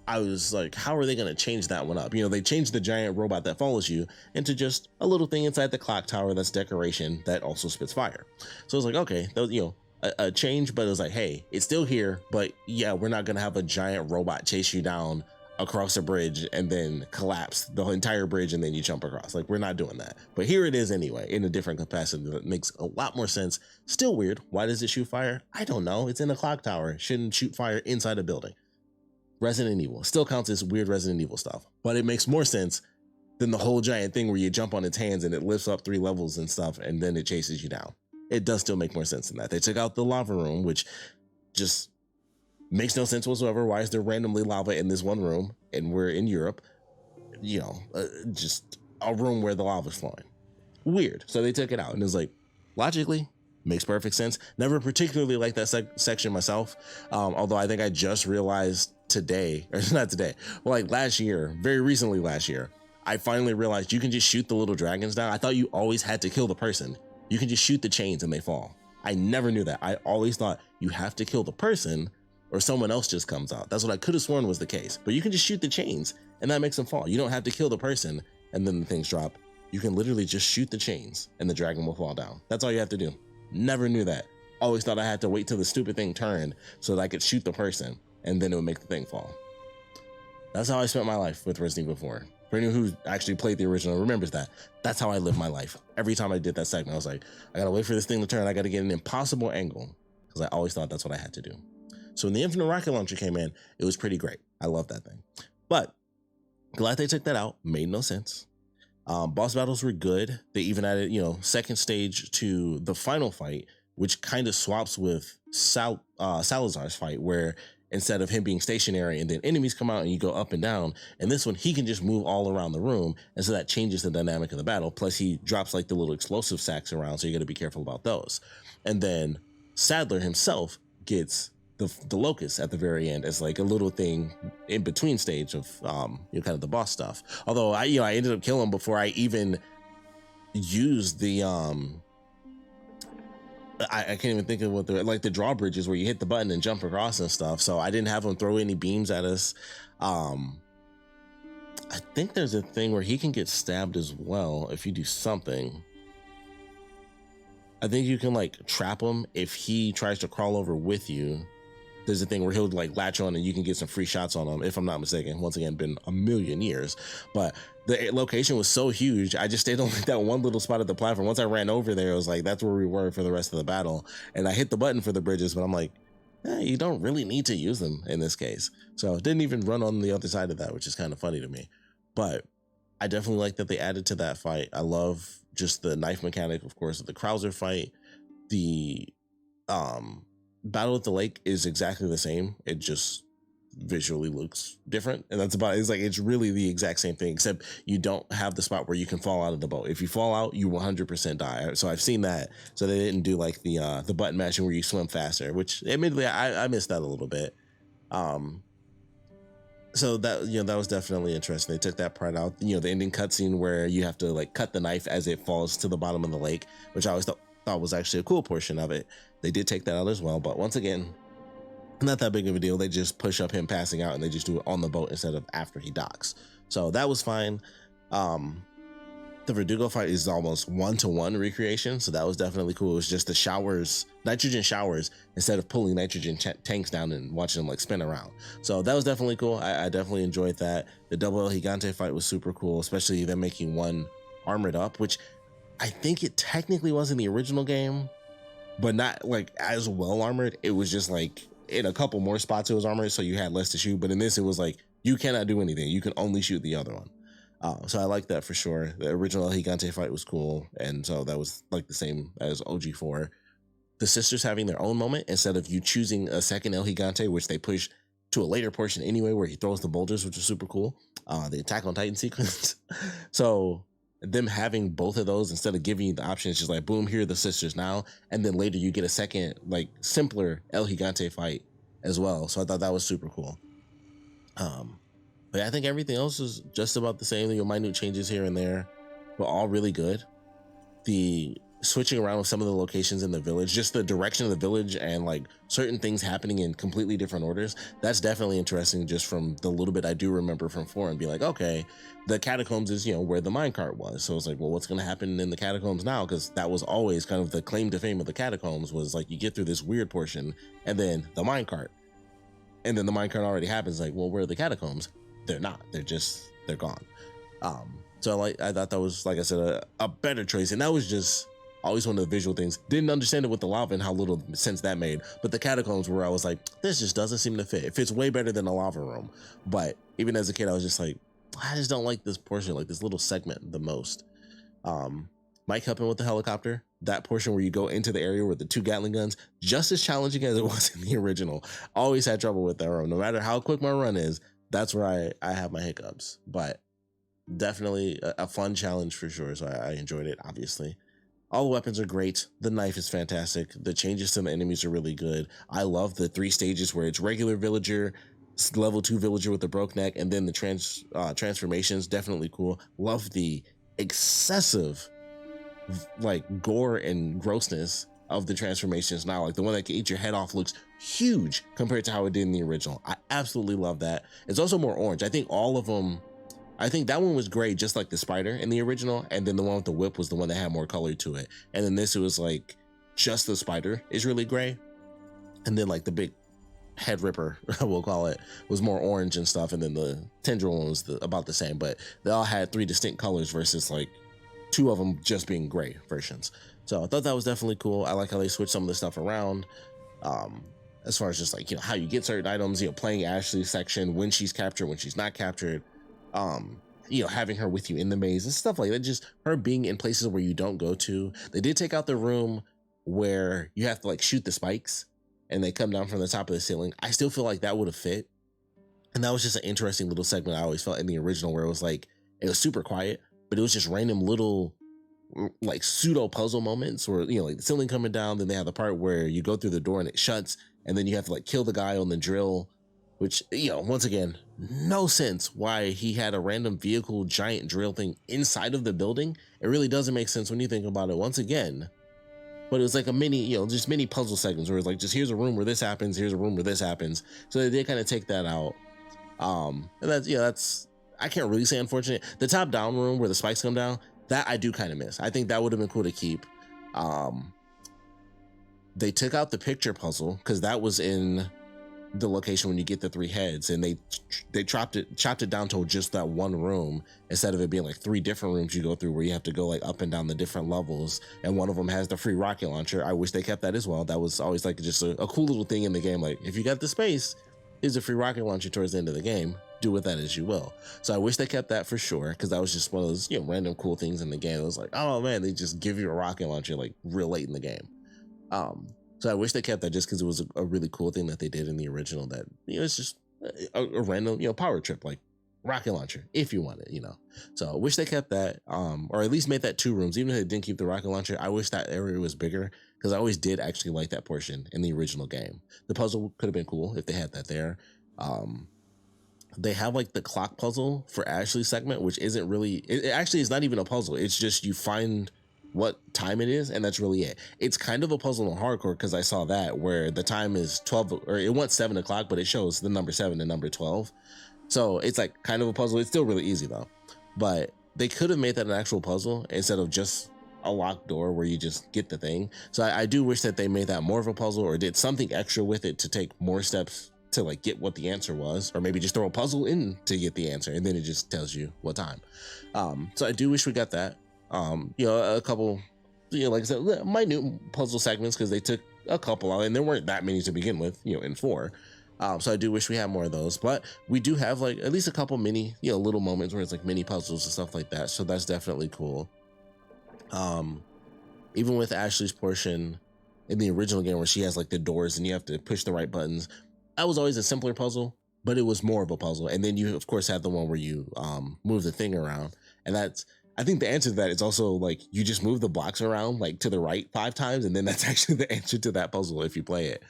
I was like, how are they going to change that one up? They changed the giant robot that follows you into just a little thing inside the clock tower that's decoration that also spits fire. So I was like, okay, that was, a change, but it was like, hey, it's still here, but yeah, we're not gonna have a giant robot chase you down across a bridge and then collapse the entire bridge and then you jump across. Like, we're not doing that. But here it is anyway, in a different capacity that makes a lot more sense. Still weird. Why does it shoot fire? I don't know. It's in a clock tower. It shouldn't shoot fire inside a building. Resident Evil still counts as weird Resident Evil stuff, but it makes more sense than the whole giant thing where you jump on its hands and it lifts up 3 levels and stuff, and then it chases you down. It does still make more sense than that. They took out the lava room, which just makes no sense whatsoever. Why is there randomly lava in this one room, and we're in Europe? You know, just a room where the lava's flowing. Weird. So they took it out, and it's like, logically, makes perfect sense. Never particularly liked that section myself, although I think I just realized today, or not today, well, like last year, very recently last year, I finally realized you can just shoot the little dragons down. I thought you always had to kill the person. You can just shoot the chains and they fall. I never knew that. I always thought you have to kill the person or someone else just comes out. That's what I could have sworn was the case. But you can just shoot the chains and that makes them fall. You don't have to kill the person and then the things drop. You can literally just shoot the chains and the dragon will fall down. That's all you have to do. Never knew that. Always thought I had to wait till the stupid thing turned so that I could shoot the person and then it would make the thing fall. That's how I spent my life with Resident Evil 4. For anyone who actually played the original remembers that. That's how I lived my life. Every time I did that segment, I was like, I gotta wait for this thing to turn. I gotta get an impossible angle because I always thought that's what I had to do. So when the Infinite Rocket Launcher came in, it was pretty great. I love that thing. But glad they took that out. Made no sense. Boss battles were good. They even added, second stage to the final fight, which kind of swaps with Salazar's fight, where instead of him being stationary and then enemies come out and you go up and down, and this one, he can just move all around the room. And so that changes the dynamic of the battle. Plus he drops like the little explosive sacks around. So you got to be careful about those. And then Sadler himself gets the locust at the very end as like a little thing in between stage of, kind of the boss stuff. Although I ended up killing him before I even used the, I can't even think of what the drawbridges where you hit the button and jump across and stuff. So I didn't have him throw any beams at us. I think there's a thing where he can get stabbed as well if you do something. I think you can like trap him if he tries to crawl over with you. There's a thing where he'll like latch on and you can get some free shots on him, if I'm not mistaken. Once again, been a million years, but the location was so huge. I just stayed on like that one little spot at the platform. Once I ran over there, it was like, that's where we were for the rest of the battle. And I hit the button for the bridges, but I'm like, you don't really need to use them in this case. So it didn't even run on the other side of that, which is kind of funny to me. But I definitely like that they added to that fight. I love just the knife mechanic, of course, of the Krauser fight. The battle at the lake is exactly the same. It just visually looks different, and that's about it. It's like it's really the exact same thing, except you don't have the spot where you can fall out of the boat. If you fall out, you 100% die. So I've seen that. So they didn't do like the button mashing where you swim faster, which admittedly I missed that a little bit. So that that was definitely interesting. They took that part out. The ending cutscene where you have to like cut the knife as it falls to the bottom of the lake, which I always thought was actually a cool portion of it. They did take that out as well, but once again, not that big of a deal. They just push up him passing out and they just do it on the boat instead of after he docks. So that was fine. The Verdugo fight is almost 1-to-1 recreation, so that was definitely cool. It was just the showers, nitrogen showers, instead of pulling nitrogen tanks down and watching them like spin around. So that was definitely cool. I definitely enjoyed that. The double El Gigante fight was super cool, especially them making one armored up, which I think it technically was in the original game, but not like as well armored. It was just like in a couple more spots it was armored, so you had less to shoot. But in this, it was like you cannot do anything. You can only shoot the other one. So I like that for sure. The original El Gigante fight was cool, and so that was like the same as OG4. The sisters having their own moment instead of you choosing a second El Gigante, which they push to a later portion anyway, where he throws the boulders, which is super cool. The Attack on Titan sequence. So them having both of those instead of giving you the option, it's just like, boom, here are the sisters now. And then later you get a second, like simpler El Gigante fight as well. So I thought that was super cool. But I think everything else is just about the same. Minute changes here and there, but all really good. The switching around with some of the locations in the village, just the direction of the village and like certain things happening in completely different orders. That's definitely interesting just from the little bit I do remember from 4 and be like, okay, the catacombs is, where the minecart was. So it's like, well, what's going to happen in the catacombs now? Because that was always kind of the claim to fame of the catacombs was like, you get through this weird portion and then the minecart. And then the minecart already happens. Like, well, where are the catacombs? They're not. They're gone. So I thought that was, like I said, a better choice. And that was just always one of the visual things. Didn't understand it with the lava and how little sense that made. But the catacombs where I was like, this just doesn't seem to fit. It fits way better than a lava room. But even as a kid, I was just like, I just don't like this portion, like this little segment the most. Mike helping with the helicopter, that portion where you go into the area with the 2 Gatling guns, just as challenging as it was in the original. Always had trouble with that run. No matter how quick my run is, that's where I have my hiccups. But definitely a fun challenge for sure. So I enjoyed it, obviously. All the weapons are great. The knife is fantastic. The changes to the enemies are really good. I love the 3 stages where it's regular villager, level 2 villager with the broke neck, and then the transformations. Definitely cool. Love the excessive like gore and grossness of the transformations now. Like the one that can eat your head off looks huge compared to how it did in the original. I absolutely love that. It's also more orange. I think all of them, I think that one was gray, just like the spider in the original, and then the one with the whip was the one that had more color to it. And then this, it was like just the spider is really gray, and then like the big head ripper, we'll call it, was more orange and stuff, and then the tendril one was about the same, but they all had 3 distinct colors versus like 2 of them just being gray versions. So I thought that was definitely cool. I like how they switched some of the stuff around, as far as just like, you know, how you get certain items, you know, playing Ashley's section, when she's captured, when she's not captured, you know, having her with you in the maze and stuff like that, just her being in places where you don't go to. They did take out the room where you have to like shoot the spikes and they come down from the top of the ceiling. I still feel like that would have fit. And that was just an interesting little segment I always felt in the original, where it was like, it was super quiet, but it was just random little like pseudo puzzle moments where, you know, like the ceiling coming down, then they have the part where you go through the door and it shuts, and then you have to like kill the guy on the drill, which, you know, once again, no sense why he had a random vehicle giant drill thing inside of the building. It really doesn't make sense when you think about it once again. But it was like a mini, you know, just mini puzzle segments where it's like, just here's a room where this happens, here's a room where this happens. So they did kind of take that out. And that's, you know, that's, I can't really say unfortunate. The top down room where the spikes come down, that I do kind of miss. I think that would have been cool to keep. They took out the picture puzzle because that was in the location when you get the 3 heads, and they chopped it down to just that one room instead of it being like 3 different rooms you go through where you have to go like up and down the different levels, and one of them has the free rocket launcher. I wish they kept that as well. That was always like just a cool little thing in the game. Like, if you got the space, there's a free rocket launcher towards the end of the game. Do with that as you will. So I wish they kept that for sure, because that was just one of those, you know, random cool things in the game. It was like, oh man, they just give you a rocket launcher like real late in the game. So I wish they kept that just because it was a really cool thing that they did in the original, that, you know, it's just a random, you know, power trip, like rocket launcher, if you want it, you know. So I wish they kept that, or at least made that 2 rooms. Even if they didn't keep the rocket launcher, I wish that area was bigger, because I always did actually like that portion in the original game. The puzzle could have been cool if they had that there. They have like the clock puzzle for Ashley's segment, which isn't really, it actually is not even a puzzle. It's just you find what time it is, and that's really it. It's kind of a puzzle on hardcore, because I saw that where the time is 12, or it wants 7 o'clock, but it shows the number 7 and number 12. So it's like kind of a puzzle. It's still really easy though, but they could have made that an actual puzzle instead of just a locked door where you just get the thing. So I do wish that they made that more of a puzzle, or did something extra with it to take more steps to like get what the answer was, or maybe just throw a puzzle in to get the answer, and then it just tells you what time. So I do wish we got that. You know, a couple, you know, like I said, minute puzzle segments, because they took a couple out, and there weren't that many to begin with, you know, in 4. So I do wish we had more of those, but we do have like at least a couple mini, you know, little moments where it's like mini puzzles and stuff like that. So that's definitely cool. Even with Ashley's portion in the original game where she has like the doors and you have to push the right buttons, that was always a simpler puzzle, but it was more of a puzzle. And then you of course have the one where you move the thing around, and that's, I think the answer to that is also like you just move the blocks around like to the right 5 times, and then that's actually the answer to that puzzle if you play it.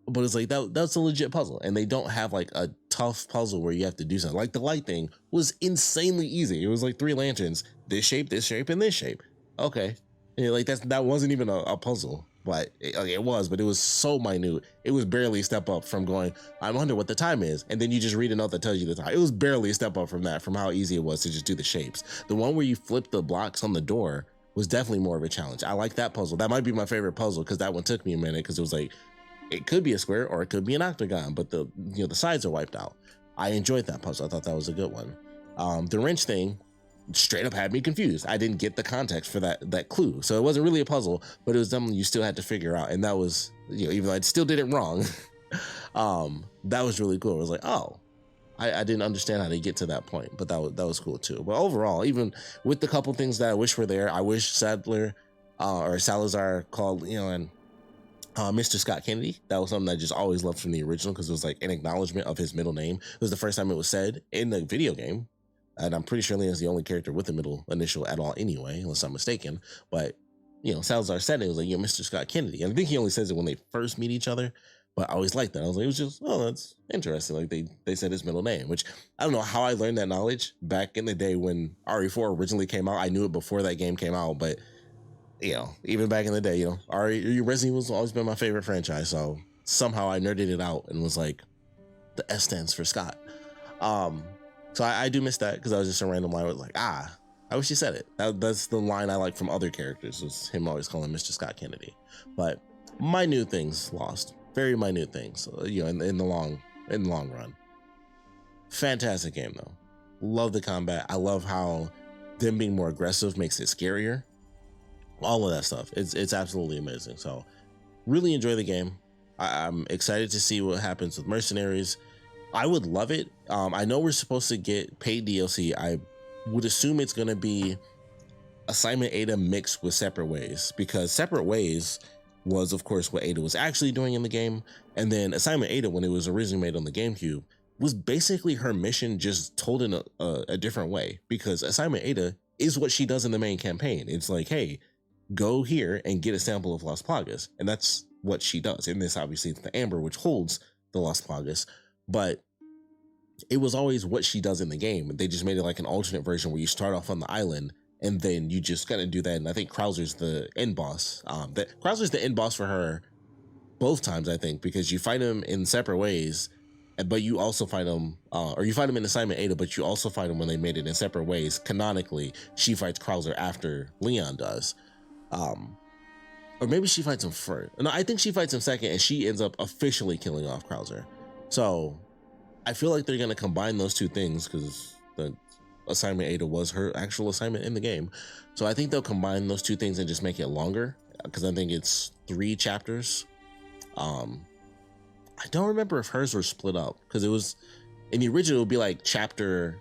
But it's like that's a legit puzzle, and they don't have like a tough puzzle where you have to do something. Like the light thing was insanely easy. It was like 3 lanterns, this shape, and this shape. Okay, and like that wasn't even a puzzle, but it was so minute. It was barely a step up from going, I wonder what the time is, and then you just read a note that tells you the time. It was barely a step up from that, from how easy it was to just do the shapes. The one where you flip the blocks on the door was definitely more of a challenge. I like that puzzle. That might be my favorite puzzle, because that one took me a minute, because it was like, it could be a square or it could be an octagon, but the sides are wiped out. I enjoyed that puzzle. I thought that was a good one. The wrench thing straight up had me confused. I didn't get the context for that clue. So it wasn't really a puzzle, but it was something you still had to figure out. And that was, you know, even though I still did it wrong, that was really cool. It was like, oh, I didn't understand how they get to that point, but that was cool too. But overall, even with the couple things that I wish were there, I wish Salazar called Leon Mr. Scott Kennedy. That was something I just always loved from the original, because it was like an acknowledgement of his middle name. It was the first time it was said in the video game, and I'm pretty sure Leon's the only character with a middle initial at all anyway, unless I'm mistaken. But Salazar said it was like, Mr. Scott Kennedy, and I think he only says it when they first meet each other. But I always liked that. I was like, it was just, oh, that's interesting. Like they said his middle name, which I don't know how I learned that knowledge back in the day when RE4 originally came out. I knew it before that game came out, but even back in the day, Resident Evil's always been my favorite franchise. So somehow I nerded it out and was like, the S stands for Scott. So I do miss that, because I was just a random line. I was like, I wish he said it. That's the line I like from other characters, was him always calling Mr. Scott Kennedy. But minute things lost. Very minute things, in the long run. Fantastic game though. Love the combat. I love how them being more aggressive makes it scarier. All of that stuff. It's absolutely amazing. So really enjoy the game. I'm excited to see what happens with Mercenaries. I would love it. I know we're supposed to get paid DLC. I would assume it's going to be Assignment Ada mixed with Separate Ways, because Separate Ways was, of course, what Ada was actually doing in the game. And then Assignment Ada, when it was originally made on the GameCube, was basically her mission just told in a different way, because Assignment Ada is what she does in the main campaign. It's like, hey, go here and get a sample of Las Plagas. And that's what she does. In this, obviously, it's the Amber, which holds the Las Plagas. But it was always what she does in the game. They just made it like an alternate version where you start off on the island, and then you just gotta do that. And I think Krauser's the end boss. Krauser's the end boss for her both times, I think, because you fight him in Separate Ways, but you also fight him, or you fight him in Assignment Ada, but you also fight him when they made it in Separate Ways. Canonically, she fights Krauser after Leon does. Or maybe she fights him first. No, I think she fights him second, and she ends up officially killing off Krauser. So I feel like they're gonna combine those two things, because the Assignment Ada was her actual assignment in the game. So I think they'll combine those two things and just make it longer, because I think it's 3 chapters. I don't remember if hers were split up, because it was in the original, it would be like chapter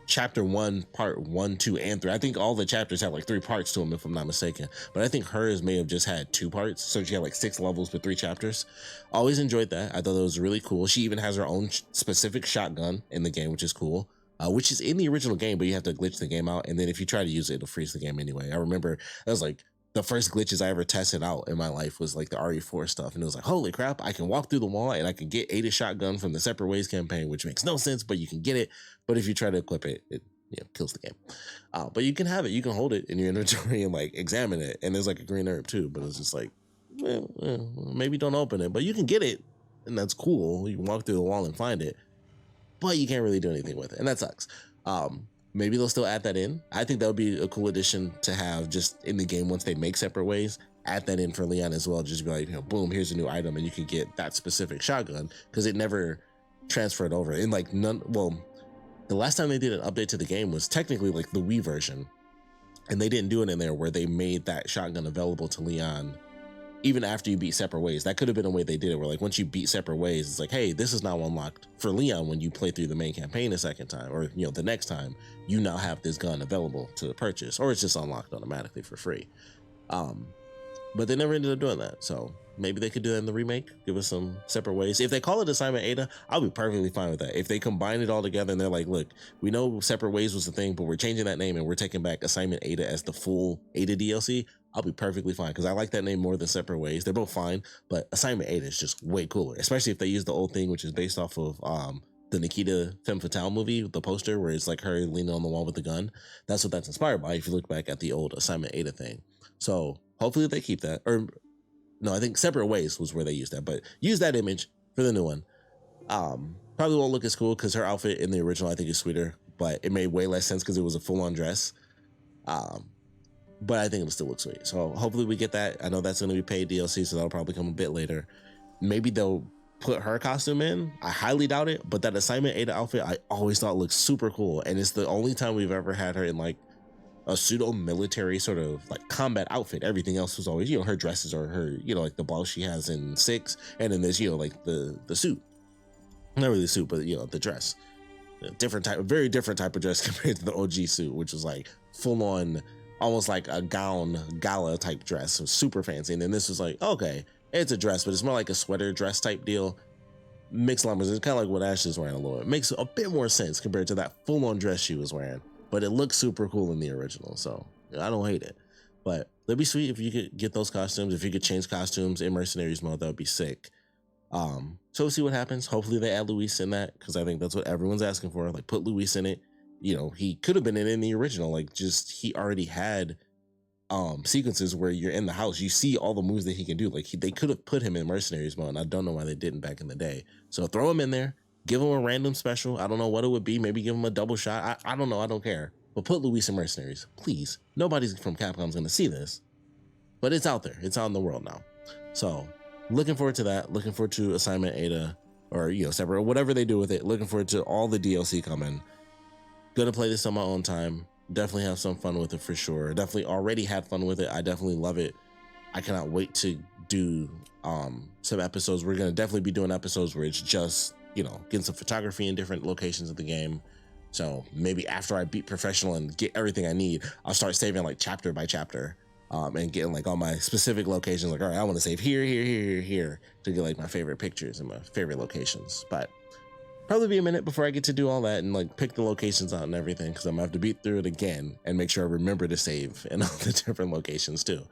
1, part 1, 2, and 3. I think all the chapters have like 3 parts to them, if I'm not mistaken. But I think hers may have just had 2 parts, so she had like 6 levels with 3 chapters. Always enjoyed that. I thought that was really cool. She even has her own specific shotgun in the game, which is cool. Which is in the original game, but you have to glitch the game out, and then if you try to use it, it'll freeze the game anyway. I remember that was like the first glitches I ever tested out in my life, was like the RE4 stuff, and it was like, holy crap, I can walk through the wall and I can get Ada's shotgun from the Separate Ways campaign, which makes no sense, but you can get it. But if you try to equip it, it kills the game. But you can have it, you can hold it in your inventory and like examine it, and there's like a green herb too, but it's just like, maybe don't open it, but you can get it, and that's cool. You can walk through the wall and find it, but you can't really do anything with it, and that sucks. Maybe they'll still add that in. I think that would be a cool addition to have just in the game once they make Separate Ways. Add that in for Leon as well. Just be like, boom, here's a new item, and you can get that specific shotgun, because it never transferred over. In like the last time they did an update to the game was technically like the Wii version, and they didn't do it in there where they made that shotgun available to Leon even after you beat Separate Ways. That could have been a way they did it, where like once you beat Separate Ways, it's like, hey, this is now unlocked for Leon when you play through the main campaign a second time, or the next time, you now have this gun available to purchase, or it's just unlocked automatically for free. But they never ended up doing that. So maybe they could do that in the remake, give us some Separate Ways. If they call it Assignment Ada, I'll be perfectly fine with that. If they combine it all together and they're like, look, we know Separate Ways was the thing, but we're changing that name and we're taking back Assignment Ada as the full Ada DLC, I'll be perfectly fine, because I like that name more than Separate Ways. They're both fine, but Assignment Ada is just way cooler, especially if they use the old thing, which is based off of the Nikita Femme Fatale movie, the poster where it's like her leaning on the wall with the gun. That's what that's inspired by, if you look back at the old Assignment Ada thing. So hopefully they keep that. Or no, I think Separate Ways was where they used that, but use that image for the new one. Probably won't look as cool, because her outfit in the original I think is sweeter, but it made way less sense because it was a full-on dress. But I think it'll still look sweet. So hopefully we get that. I know that's going to be paid DLC, so that'll probably come a bit later. Maybe they'll put her costume in. I highly doubt it, but that Assignment Ada outfit I always thought looked super cool, and it's the only time we've ever had her in like a pseudo military sort of like combat outfit. Everything else was always, her dresses or her, like the blouse she has in 6, and then there's, like the suit. Not really the suit, but the dress. very different type of dress compared to the OG suit, which was like full on, almost like a gown gala type dress. So super fancy. And then this was like, okay, it's a dress, but it's more like a sweater dress type deal. Mixed limers. It's kind of like what Ashley's wearing a little. It makes a bit more sense compared to that full on dress she was wearing, but it looks super cool in the original. So I don't hate it, but it'd be sweet if you could get those costumes. If you could change costumes in Mercenaries mode, that would be sick. So we'll see what happens. Hopefully they add Luis in that, because I think that's what everyone's asking for. Like, put Luis in it. You know, he could have been in the original. Like, just he already had sequences where you're in the house, you see all the moves that he can do. Like, they could have put him in Mercenaries mode, and I don't know why they didn't back in the day. So throw him in there, give him a random special. I don't know what it would be. Maybe give him a double shot. I don't know. I don't care. But put Luis in Mercenaries, please. Nobody's from Capcom's gonna see this, but it's out there. It's out in the world now. So looking forward to that. Looking forward to Assignment Ada, or, you know, separate, whatever they do with it. Looking forward to all the DLC coming. Gonna play this on my own time. Definitely have some fun with it for sure. Definitely already had fun with it. I definitely love it. I cannot wait to do some episodes. We're gonna definitely be doing episodes where it's just, you know, getting some photography in different locations of the game. So maybe after I beat Professional and get everything I need, I'll start saving like chapter by chapter, and getting like all my specific locations. Like, all right, I want to save here, here, here, here to get like my favorite pictures and my favorite locations. But probably be a minute before I get to do all that and like pick the locations out and everything, because I'm gonna have to beat through it again and make sure I remember to save in all the different locations too.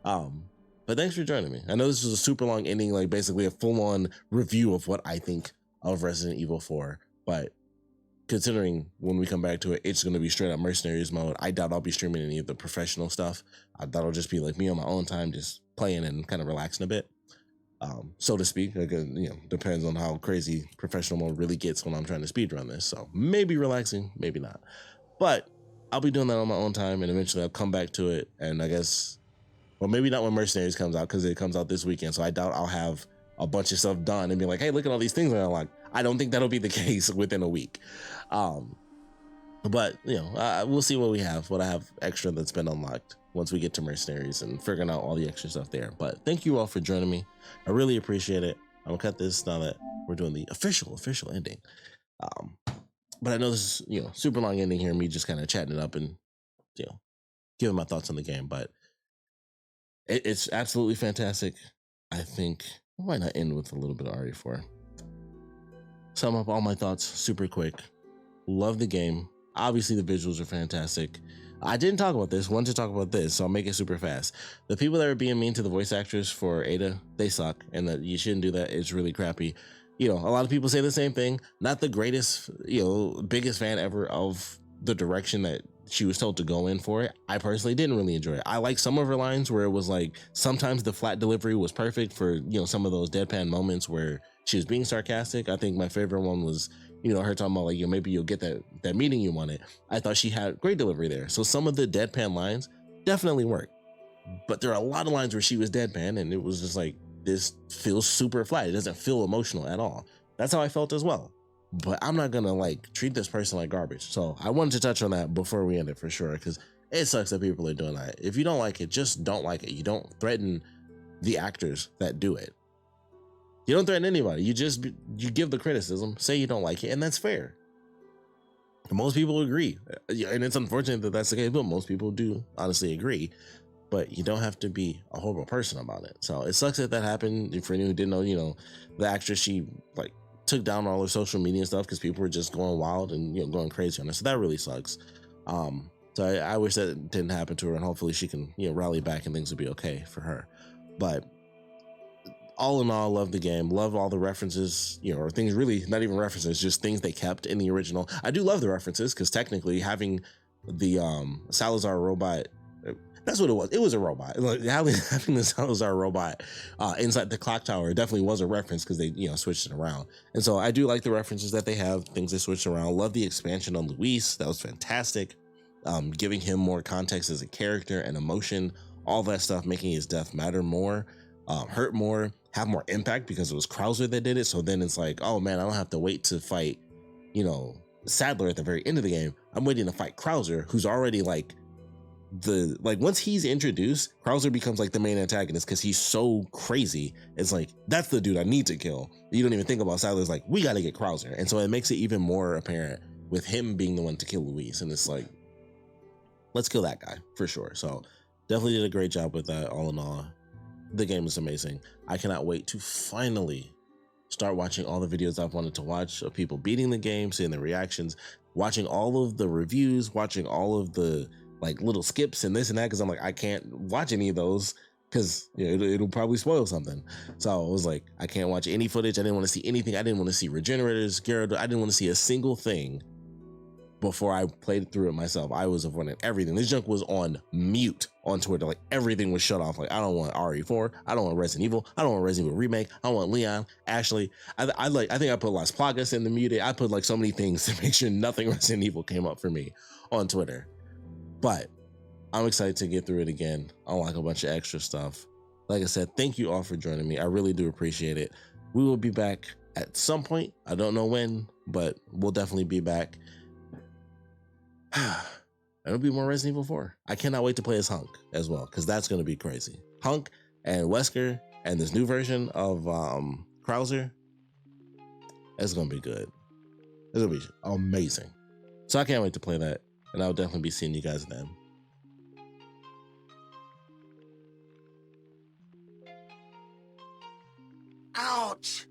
But thanks for joining me. I know this was a super long ending, like basically a full-on review of what I think of Resident Evil 4, but considering when we come back to it, it's going to be straight up Mercenaries mode. I doubt I'll be streaming any of the professional stuff. I thought it'll just be like me on my own time, just playing and kind of relaxing a bit, so to speak. Like, you know, depends on how crazy professional mode really gets when I'm trying to speedrun this. So maybe relaxing, maybe not. But I'll be doing that on my own time, and eventually I'll come back to it. And I guess, well, maybe not when Mercenaries comes out, because it comes out this weekend. So I doubt I'll have a bunch of stuff done and be like, hey, look at all these things I unlocked. I don't think that'll be the case within a week. But, you know, we'll see what I have extra that's been unlocked once we get to Mercenaries and figuring out all the extra stuff there. But thank you all for joining me. I really appreciate it. I'm gonna cut this now that we're doing the official ending. But I know this is, you know, super long ending here, me just kind of chatting it up and, you know, giving my thoughts on the game. But it's absolutely fantastic. I think why not end with a little bit of RE4. Sum up all my thoughts super quick. Love the game. Obviously the visuals are fantastic. I didn't talk about this, wanted to talk about this, so I'll make it super fast. The people that are being mean to the voice actors for Ada, they suck, and that you shouldn't do that. It's really crappy. You know, a lot of people say the same thing. Not the greatest, you know, biggest fan ever of the direction that she was told to go in for it. I personally didn't really enjoy it. I like some of her lines where it was like, sometimes the flat delivery was perfect for, you know, some of those deadpan moments where she was being sarcastic. I think my favorite one was, you know, her talking about like, you know, maybe you'll get that meeting you wanted. I thought she had great delivery there. So some of the deadpan lines definitely worked, but there are a lot of lines where she was deadpan and it was just like, this feels super flat. It doesn't feel emotional at all. That's how I felt as well. But I'm not gonna like treat this person like garbage. So I wanted to touch on that before we end it for sure, because it sucks that people are doing that. If you don't like it, just don't like it. You don't threaten the actors that do it. You don't threaten anybody. You give the criticism, say you don't like it, and that's fair. Most people agree, and it's unfortunate that that's the case, but most people do honestly agree. But you don't have to be a horrible person about it. So it sucks that happened. For anyone who didn't know, you know, the actress, she like took down all her social media and stuff because people were just going wild and, you know, going crazy on her. So that really sucks. So I wish that didn't happen to her, and hopefully she can, you know, rally back and things will be okay for her. But all in all, love the game, love all the references, you know, or things, really not even references, just things they kept in the original. I do love the references because technically having the Salazar robot, that's what it was. It was a robot. Like having the Salazar robot inside the clock tower definitely was a reference because they, you know, switched it around. And so I do like the references that they have, things they switched around. Love the expansion on Luis. That was fantastic. Giving him more context as a character and emotion, all that stuff, making his death matter more, hurt more, have more impact because it was Krauser that did it. So then it's like, oh man, I don't have to wait to fight, you know, Sadler at the very end of the game. I'm waiting to fight Krauser, who's already like once he's introduced, Krauser becomes like the main antagonist because he's so crazy. It's like, that's the dude I need to kill. You don't even think about Sadler's like, we got to get Krauser. And so it makes it even more apparent with him being the one to kill Luis. And it's like, let's kill that guy for sure. So definitely did a great job with that. All in all, the game is amazing. I cannot wait to finally start watching all the videos I've wanted to watch of people beating the game, seeing the reactions, watching all of the reviews, watching all of the like little skips and this and that, because I'm like, I can't watch any of those because it'll probably spoil something. So I was like, I can't watch any footage. I didn't want to see anything. I didn't want to see regenerators, Gyarados. I didn't want to see a single thing before I played through it myself. I was avoiding everything. This junk was on mute on Twitter. Like everything was shut off. Like, I don't want RE4. I don't want Resident Evil. I don't want Resident Evil Remake. I don't want Leon, Ashley. I think I put Las Plagas in the muted. I put like so many things to make sure nothing Resident Evil came up for me on Twitter. But I'm excited to get through it again, unlock a bunch of extra stuff. Like I said, thank you all for joining me. I really do appreciate it. We will be back at some point. I don't know when, but we'll definitely be back. It'll be more Resident Evil 4. I cannot wait to play as Hunk as well, because that's going to be crazy. Hunk and Wesker and this new version of Krauser, it's going to be good. It's going to be amazing. So I can't wait to play that, and I'll definitely be seeing you guys then. Ouch!